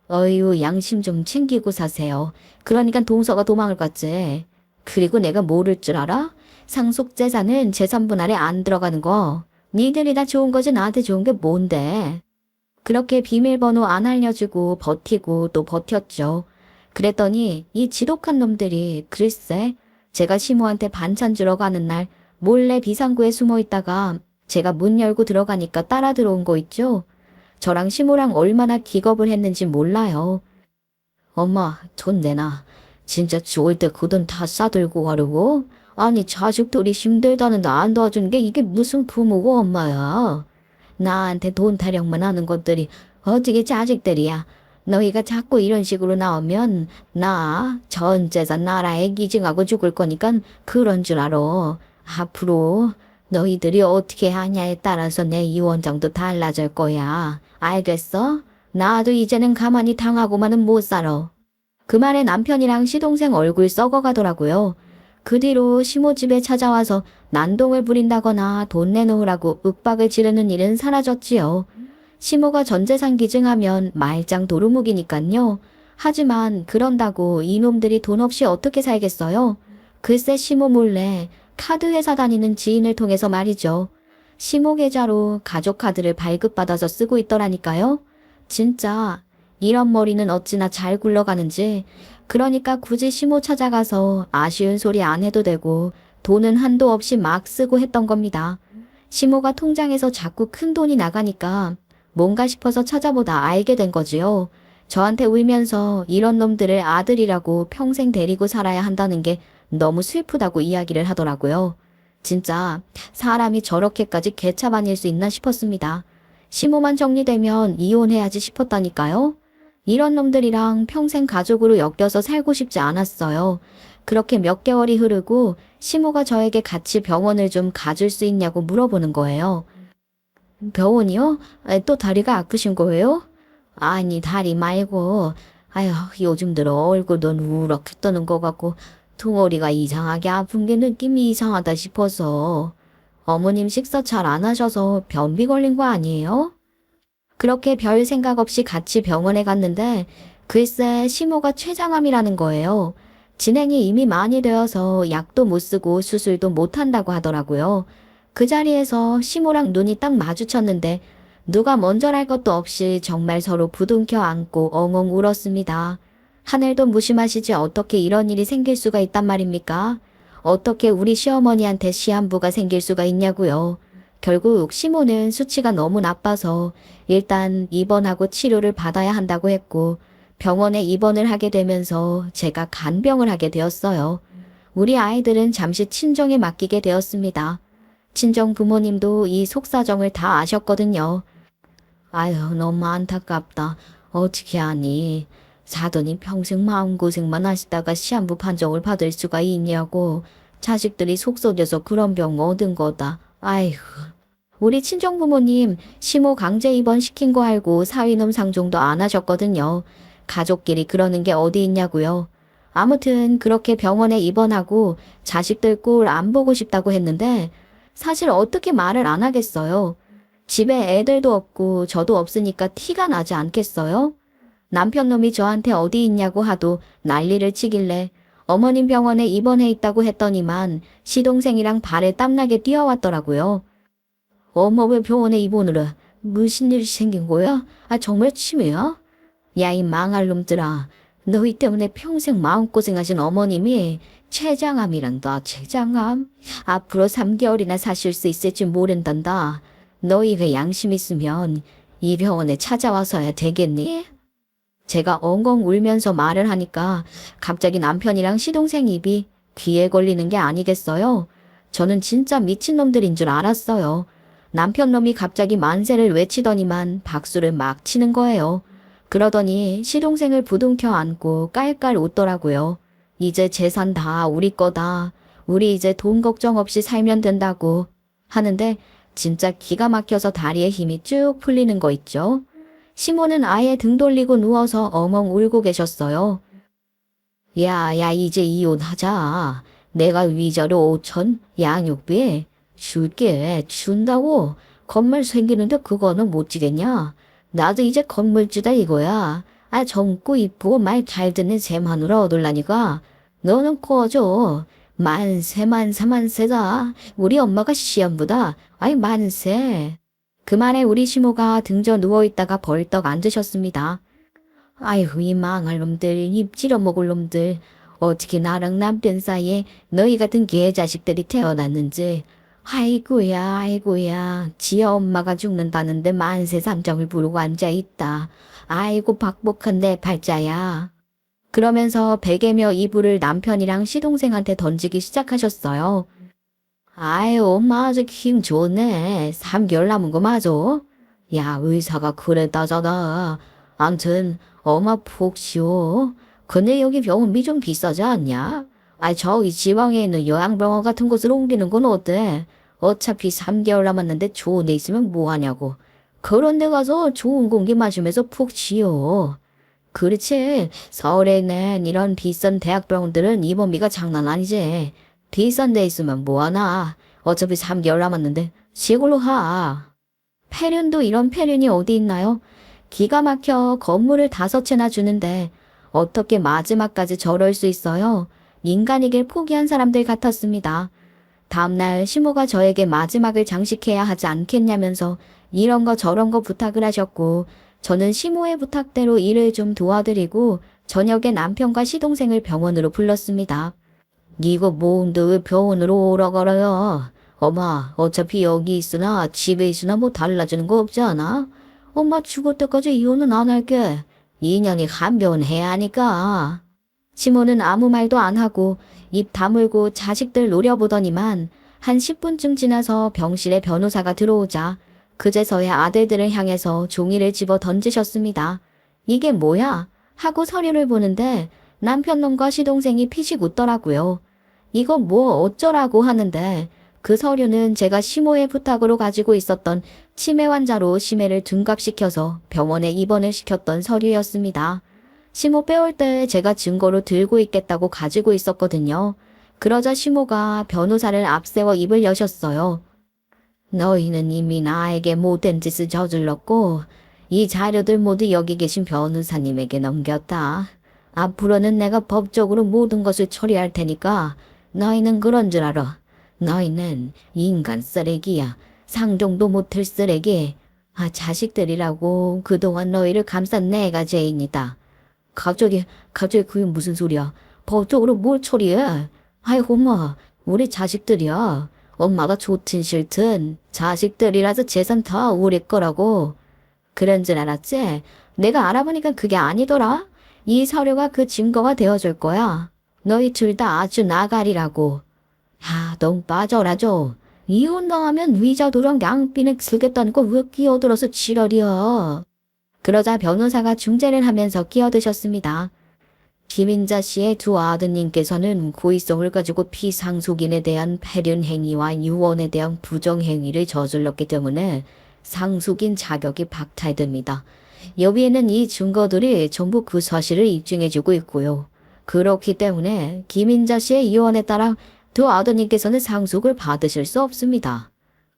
어휴, 양심 좀 챙기고 사세요. 그러니까 동서가 도망을 갔지. 그리고 내가 모를 줄 알아? 상속재산은 재산분 할에 안 들어가는 거. 니들이 다 좋은 거지 나한테 좋은 게 뭔데. 그렇게 비밀번호 안 알려주고 버티고 또 버텼죠. 그랬더니 이 지독한 놈들이 글쎄 제가 시모한테 반찬 주러 가는 날 몰래 비상구에 숨어 있다가 제가 문 열고 들어가니까 따라 들어온 거 있죠. 저랑 시모랑 얼마나 기겁을 했는지 몰라요. 엄마 돈 내놔. 진짜 좋을 때 그 돈 다 싸들고 가려고? 아니 자식들이 힘들다는데 안 도와주는 게 이게 무슨 부모고 엄마야. 나한테 돈 타령만 하는 것들이 어떻게 자식들이야. 너희가 자꾸 이런 식으로 나오면 나 전 재산 나라에 기증하고 죽을 거니까 그런 줄 알아. 앞으로 너희들이 어떻게 하냐에 따라서 내 이원장도 달라질 거야. 알겠어? 나도 이제는 가만히 당하고만은 못 살아. 그 말에 남편이랑 시동생 얼굴 썩어가더라고요. 그 뒤로 시모 집에 찾아와서 난동을 부린다거나 돈 내놓으라고 윽박을 지르는 일은 사라졌지요. 시모가 전재산 기증하면 말짱 도루묵이니깐요. 하지만 그런다고 이놈들이 돈 없이 어떻게 살겠어요? 글쎄 시모 몰래 카드회사 다니는 지인을 통해서 말이죠. 시모 계좌로 가족카드를 발급받아서 쓰고 있더라니까요. 진짜 이런 머리는 어찌나 잘 굴러가는지. 그러니까 굳이 시모 찾아가서 아쉬운 소리 안 해도 되고 돈은 한도 없이 막 쓰고 했던 겁니다. 시모가 통장에서 자꾸 큰 돈이 나가니까 뭔가 싶어서 찾아보다 알게 된 거지요. 저한테 울면서 이런 놈들을 아들이라고 평생 데리고 살아야 한다는 게 너무 슬프다고 이야기를 하더라고요. 진짜 사람이 저렇게까지 개차반일 수 있나 싶었습니다. 시모만 정리되면 이혼해야지 싶었다니까요. 이런 놈들이랑 평생 가족으로 엮여서 살고 싶지 않았어요. 그렇게 몇 개월이 흐르고 시모가 저에게 같이 병원을 좀 가줄 수 있냐고 물어보는 거예요. 병원이요? 또 다리가 아프신 거예요? 아니 다리 말고 아휴 요즘 들어 얼굴도 누렇게 떠는 것 같고 둥어리가 이상하게 아픈 게 느낌이 이상하다 싶어서. 어머님 식사 잘 안 하셔서 변비 걸린 거 아니에요? 그렇게 별 생각 없이 같이 병원에 갔는데 글쎄 시모가 췌장암이라는 거예요. 진행이 이미 많이 되어서 약도 못 쓰고 수술도 못 한다고 하더라고요. 그 자리에서 시모랑 눈이 딱 마주쳤는데 누가 먼저랄 것도 없이 정말 서로 부둥켜 안고 엉엉 울었습니다. 하늘도 무심하시지 어떻게 이런 일이 생길 수가 있단 말입니까? 어떻게 우리 시어머니한테 시한부가 생길 수가 있냐고요. 결국 시모는 수치가 너무 나빠서 일단 입원하고 치료를 받아야 한다고 했고 병원에 입원을 하게 되면서 제가 간병을 하게 되었어요. 우리 아이들은 잠시 친정에 맡기게 되었습니다. 친정 부모님도 이 속사정을 다 아셨거든요. 아유 너무 안타깝다. 어떻게 하니. 사돈이 평생 마음고생만 하시다가 시한부 판정을 받을 수가 있냐고. 자식들이 속 썩여서 그런 병 얻은 거다. 아이고. 우리 친정부모님 시모 강제 입원시킨 거 알고 사위놈 상종도 안 하셨거든요. 가족끼리 그러는 게 어디 있냐고요. 아무튼 그렇게 병원에 입원하고 자식들 꼴 안 보고 싶다고 했는데 사실 어떻게 말을 안 하겠어요. 집에 애들도 없고 저도 없으니까 티가 나지 않겠어요? 남편놈이 저한테 어디 있냐고 하도 난리를 치길래 어머님 병원에 입원해 있다고 했더니만 시동생이랑 발에 땀나게 뛰어왔더라고요. 어머 왜 병원에 입원을 해? 무슨 일이 생긴 거야? 정말 치매야? 야 이 망할 놈들아. 너희 때문에 평생 마음고생하신 어머님이 췌장암이란다. 췌장암? 앞으로 3개월이나 사실 수 있을지 모른단다. 너희가 양심 있으면 이 병원에 찾아와서야 되겠니? 제가 엉엉 울면서 말을 하니까 갑자기 남편이랑 시동생 입이 귀에 걸리는 게 아니겠어요? 저는 진짜 미친놈들인 줄 알았어요. 남편놈이 갑자기 만세를 외치더니만 박수를 막 치는 거예요. 그러더니 시동생을 부둥켜 안고 깔깔 웃더라고요. 이제 재산 다 우리 거다. 우리 이제 돈 걱정 없이 살면 된다고 하는데 진짜 기가 막혀서 다리에 힘이 쭉 풀리는 거 있죠. 시모는 아예 등 돌리고 누워서 엉엉 울고 계셨어요. 야, 이제 이혼하자. 내가 위자료 5천, 양육비 줄게. 준다고. 건물 생기는데 그거는 못 지겠냐? 나도 이제 건물주다 이거야. 젊고 이쁘고 말 잘 듣는 새 마누라 얻을라니까. 너는 꺼져. 만세 만세 만세다. 우리 엄마가 시험보다. 만세. 그만에 우리 시모가 등져 누워있다가 벌떡 앉으셨습니다. 아이고 이 망할 놈들, 입 찔러먹을 놈들. 어떻게 나랑 남편 사이에 너희 같은 개자식들이 태어났는지. 아이고야. 지아 엄마가 죽는다는데 만세 삼정을 부르고 앉아있다. 아이고 박복한 내 팔자야. 그러면서 베개며 이불을 남편이랑 시동생한테 던지기 시작하셨어요. 아유 엄마 아직 힘 좋네. 3개월 남은 거 맞아? 야 의사가 그랬다잖아. 암튼 엄마 푹 쉬어. 근데 여기 병원비 좀 비싸지 않냐? 저기 지방에 있는 요양병원 같은 곳으로 옮기는 건 어때? 어차피 3개월 남았는데 좋은 데 있으면 뭐하냐고. 그런 데 가서 좋은 공기 마시면서 푹 쉬어. 그렇지. 서울에 있는 이런 비싼 대학병원들은 입원비가 장난 아니지. 비싼 데 있으면 뭐하나. 어차피 3개월 남았는데 시골로 가. 폐륜도 이런 폐륜이 어디 있나요? 기가 막혀 건물을 5채나 주는데 어떻게 마지막까지 저럴 수 있어요? 인간이길 포기한 사람들 같았습니다. 다음날 시모가 저에게 마지막을 장식해야 하지 않겠냐면서 이런 거 저런 거 부탁을 하셨고 저는 시모의 부탁대로 일을 좀 도와드리고 저녁에 남편과 시동생을 병원으로 불렀습니다. 이거 뭔데 왜 병원으로 오라 그래요? 엄마 어차피 여기 있으나 집에 있으나 뭐 달라지는 거 없지 않아? 엄마 죽을 때까지 이혼은 안 할게. 2년이 한 병은 해야 하니까. 시모는 아무 말도 안 하고 입 다물고 자식들 노려보더니만 한 10분쯤 지나서 병실에 변호사가 들어오자 그제서야 아들들을 향해서 종이를 집어 던지셨습니다. 이게 뭐야? 하고 서류를 보는데 남편놈과 시동생이 피식 웃더라고요. 이거 뭐 어쩌라고 하는데 그 서류는 제가 시모의 부탁으로 가지고 있었던 치매 환자로 치매를 둔갑시켜서 병원에 입원을 시켰던 서류였습니다. 시모 빼올 때 제가 증거로 들고 있겠다고 가지고 있었거든요. 그러자 시모가 변호사를 앞세워 입을 여셨어요. 너희는 이미 나에게 못된 짓을 저질렀고 이 자료들 모두 여기 계신 변호사님에게 넘겼다. 앞으로는 내가 법적으로 모든 것을 처리할 테니까 너희는 그런 줄 알아. 너희는 인간 쓰레기야. 상종도 못할 쓰레기. 자식들이라고 그동안 너희를 감싼 내가 죄인이다. 갑자기 그게 무슨 소리야? 법적으로 뭘 처리해? 아이고 엄마, 우리 자식들이야. 엄마가 좋든 싫든 자식들이라서 재산 다 우리 거라고. 그런 줄 알았지? 내가 알아보니까 그게 아니더라. 이 서류가 그 증거가 되어줄 거야. 너희 둘 다 아주 나가리라고. 넌 빠져라 좀. 이혼당하면 위자료랑 양육비는 쓰겠다는 거 왜 끼어들어서 지랄이야. 그러자 변호사가 중재를 하면서 끼어드셨습니다. 김인자 씨의 두 아드님께서는 고의성을 가지고 피상속인에 대한 폐륜 행위와 유언에 대한 부정행위를 저질렀기 때문에 상속인 자격이 박탈됩니다. 여기에는 이 증거들이 전부 그 사실을 입증해주고 있고요. 그렇기 때문에 김인자 씨의 이혼에 따라 두 아드님께서는 상속을 받으실 수 없습니다.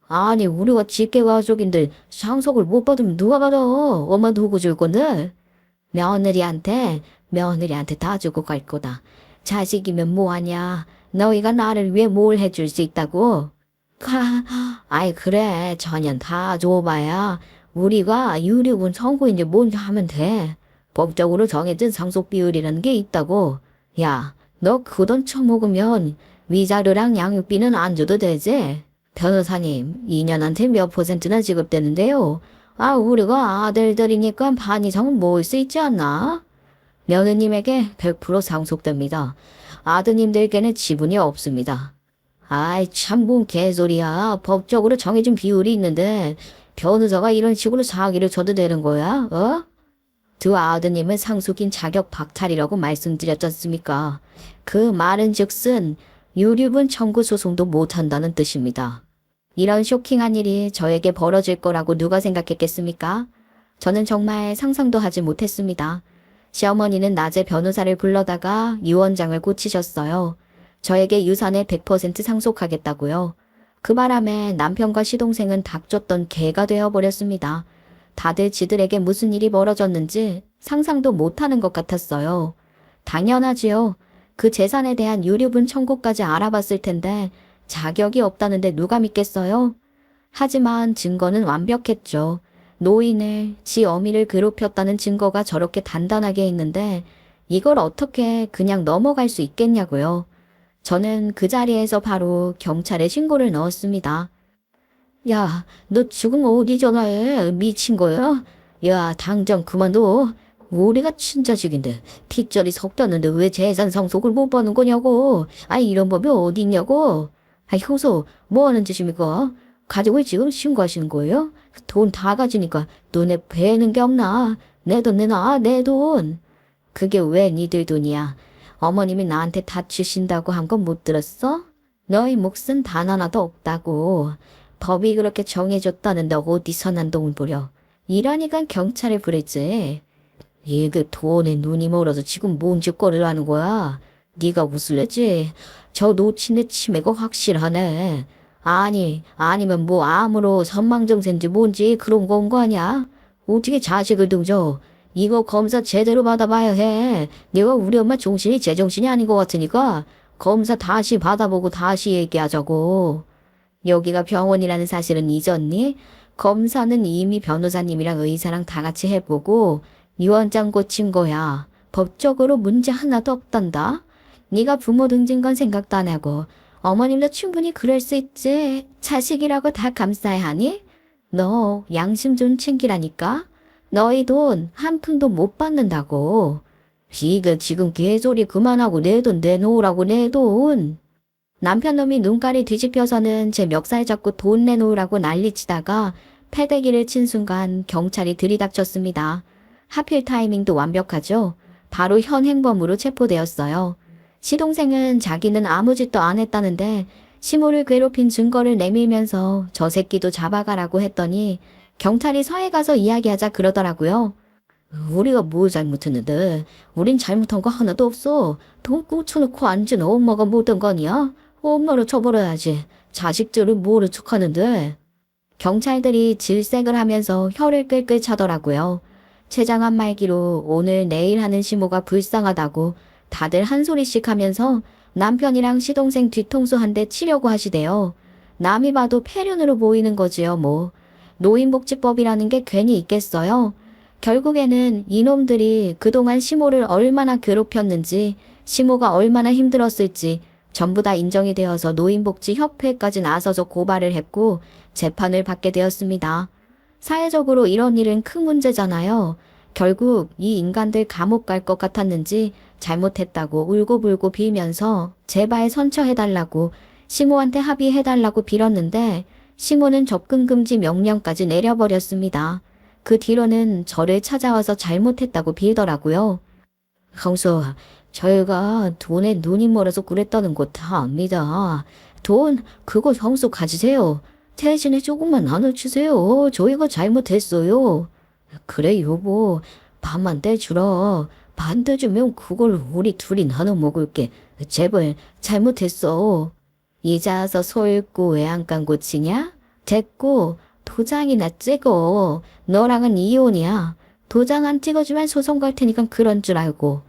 아니 우리가 직계 가족인들 상속을 못 받으면 누가 받아? 엄마 누구 줄 건데? 며느리한테 다 주고 갈 거다. 자식이면 뭐하냐? 너희가 나를 위해 뭘 해줄 수 있다고? 그래 전혀 다 줘봐야 우리가 유류분 선고인지 뭔지 하면 돼. 법적으로 정해진 상속 비율이라는 게 있다고. 야, 너 그 돈 처먹으면 위자료랑 양육비는 안 줘도 되지? 변호사님, 2년한테 몇 %나 지급되는데요. 우리가 아들들이니까 반 이상은 모을 수 있지 않나? 며느님에게 100% 상속됩니다. 아드님들께는 지분이 없습니다. 참 뭔 개소리야. 법적으로 정해진 비율이 있는데 변호사가 이런 식으로 사기를 쳐도 되는 거야? 두 아드님은 상속인 자격 박탈이라고 말씀드렸지 않습니까? 그 말은 즉슨 유류분 청구 소송도 못한다는 뜻입니다. 이런 쇼킹한 일이 저에게 벌어질 거라고 누가 생각했겠습니까? 저는 정말 상상도 하지 못했습니다. 시어머니는 낮에 변호사를 불러다가 유언장을 고치셨어요. 저에게 유산에 100% 상속하겠다고요. 그 바람에 남편과 시동생은 닥쳤던 개가 되어버렸습니다. 다들 지들에게 무슨 일이 벌어졌는지 상상도 못하는 것 같았어요. 당연하지요. 그 재산에 대한 유류분 청구까지 알아봤을 텐데 자격이 없다는데 누가 믿겠어요? 하지만 증거는 완벽했죠. 노인을, 지 어미를 괴롭혔다는 증거가 저렇게 단단하게 있는데 이걸 어떻게 그냥 넘어갈 수 있겠냐고요. 저는 그 자리에서 바로 경찰에 신고를 넣었습니다. 야, 너 지금 어디 전화해? 미친 거야? 야, 당장 그만둬. 우리가 친자식인데 뒷절이 섞였는데 왜 재산 상속을 못 받는 거냐고. 이런 법이 어디 있냐고. 형수, 뭐 하는 짓입니까? 가족을 지금 신고하시는 거예요? 돈 다 가지니까 눈에 뵈는 게 없나? 내 돈 내놔, 내 돈. 그게 왜 니들 돈이야? 어머님이 나한테 다 주신다고 한 건 못 들었어? 너희 몫은 단 하나도 없다고. 법이 그렇게 정해줬다는데 어디서 난 돈을 부려. 이러니까 경찰에 부르지. 이게 돈에 눈이 멀어서 지금 뭔 짓거리를 하는 거야? 네가 웃을래지? 저 노친네 치매가 확실하네. 아니면 뭐 암으로 선망정세인지 뭔지 그런 거 온 거 아니야? 어떻게 자식을 등져? 이거 검사 제대로 받아봐야 해. 내가 우리 엄마 정신이 제정신이 아닌 것 같으니까 검사 다시 받아보고 다시 얘기하자고. 여기가 병원이라는 사실은 잊었니? 검사는 이미 변호사님이랑 의사랑 다 같이 해보고 유언장 고친 거야. 법적으로 문제 하나도 없단다. 네가 부모 등진 건 생각도 안 하고 어머님도 충분히 그럴 수 있지. 자식이라고 다 감싸야 하니? 너 양심 좀 챙기라니까. 너희 돈 한 푼도 못 받는다고. 이거 지금 개소리 그만하고 내 돈 내놓으라고 내 돈. 남편놈이 눈깔이 뒤집혀서는 제 멱살 잡고 돈 내놓으라고 난리치다가 패대기를 친 순간 경찰이 들이닥쳤습니다. 하필 타이밍도 완벽하죠. 바로 현행범으로 체포되었어요. 시동생은 자기는 아무 짓도 안 했다는데 시모를 괴롭힌 증거를 내밀면서 저 새끼도 잡아가라고 했더니 경찰이 서해 가서 이야기하자 그러더라고요. 우리가 뭐 잘못했는데 우린 잘못한 거 하나도 없어. 돈 꽂혀놓고 앉은 엄마가 못한 거 아니야? 엄마를 쳐버려야지. 자식들을 모른 척하는데. 경찰들이 질색을 하면서 혀를 끌끌 차더라고요. 최장한 말기로 오늘 내일 하는 시모가 불쌍하다고 다들 한 소리씩 하면서 남편이랑 시동생 뒤통수 한 대 치려고 하시대요. 남이 봐도 폐륜으로 보이는 거지요 뭐. 노인복지법이라는 게 괜히 있겠어요. 결국에는 이놈들이 그동안 시모를 얼마나 괴롭혔는지 시모가 얼마나 힘들었을지 전부 다 인정이 되어서 노인복지협회까지 나서서 고발을 했고 재판을 받게 되었습니다. 사회적으로 이런 일은 큰 문제잖아요. 결국 이 인간들 감옥 갈 것 같았는지 잘못했다고 울고불고 빌면서 제발 선처해달라고 시모한테 합의해달라고 빌었는데 시모는 접근금지 명령까지 내려버렸습니다. 그 뒤로는 저를 찾아와서 잘못했다고 빌더라고요. 형수, 저희가 돈에 눈이 멀어서 그랬다는 거 다 압니다. 돈 그거 형수 가지세요. 대신에 조금만 나눠주세요. 저희가 잘못했어요. 그래 여보, 반만 떼주라. 반 떼주면 그걸 우리 둘이 나눠 먹을게. 제발 잘못했어. 이자 와서 소 읽고 외양간 고치냐? 됐고 도장이나 찍어. 너랑은 이혼이야. 도장 안 찍어주면 소송 갈 테니까 그런 줄 알고.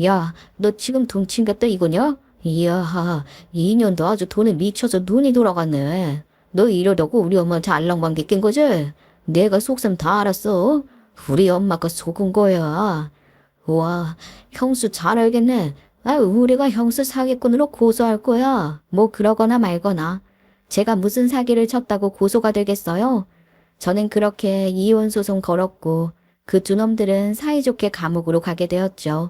야, 너 지금 돈 챙겼다 이거냐? 이야, 2년도 아주 돈에 미쳐서 눈이 돌아갔네. 너 이러려고 우리 엄마한테 알랑방귀 낀 거지? 내가 속셈 다 알았어. 우리 엄마가 속은 거야. 와, 형수 잘 알겠네. 우리가 형수 사기꾼으로 고소할 거야. 뭐 그러거나 말거나. 제가 무슨 사기를 쳤다고 고소가 되겠어요? 저는 그렇게 이혼 소송 걸었고 그 두 놈들은 사이좋게 감옥으로 가게 되었죠.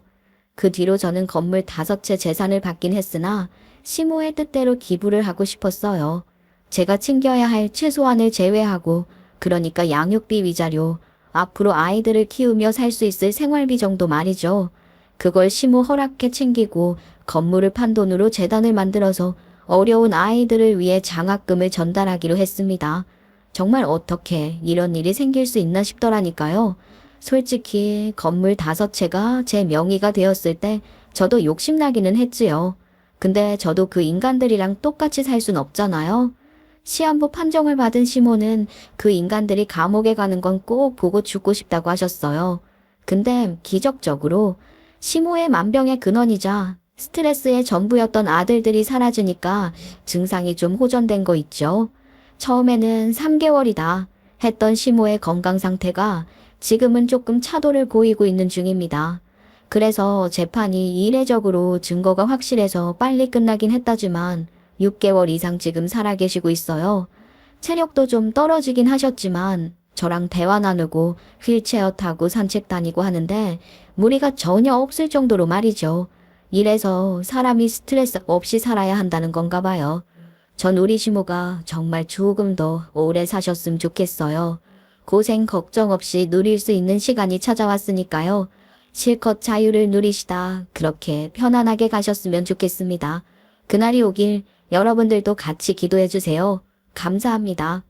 그 뒤로 저는 건물 5채 재산을 받긴 했으나 시모의 뜻대로 기부를 하고 싶었어요. 제가 챙겨야 할 최소한을 제외하고 그러니까 양육비 위자료, 앞으로 아이들을 키우며 살 수 있을 생활비 정도 말이죠. 그걸 시모 허락해 챙기고 건물을 판 돈으로 재단을 만들어서 어려운 아이들을 위해 장학금을 전달하기로 했습니다. 정말 어떻게 이런 일이 생길 수 있나 싶더라니까요. 솔직히 건물 5채가 제 명의가 되었을 때 저도 욕심나기는 했지요. 근데 저도 그 인간들이랑 똑같이 살 순 없잖아요. 시한부 판정을 받은 시모는 그 인간들이 감옥에 가는 건 꼭 보고 죽고 싶다고 하셨어요. 근데 기적적으로 시모의 만병의 근원이자 스트레스의 전부였던 아들들이 사라지니까 증상이 좀 호전된 거 있죠. 처음에는 3개월이다 했던 시모의 건강 상태가 지금은 조금 차도를 보이고 있는 중입니다. 그래서 재판이 이례적으로 증거가 확실해서 빨리 끝나긴 했다지만 6개월 이상 지금 살아계시고 있어요. 체력도 좀 떨어지긴 하셨지만 저랑 대화 나누고 휠체어 타고 산책 다니고 하는데 무리가 전혀 없을 정도로 말이죠. 이래서 사람이 스트레스 없이 살아야 한다는 건가 봐요. 전 우리 시모가 정말 조금 더 오래 사셨으면 좋겠어요. 고생 걱정 없이 누릴 수 있는 시간이 찾아왔으니까요. 실컷 자유를 누리시다 그렇게 편안하게 가셨으면 좋겠습니다. 그날이 오길 여러분들도 같이 기도해 주세요. 감사합니다.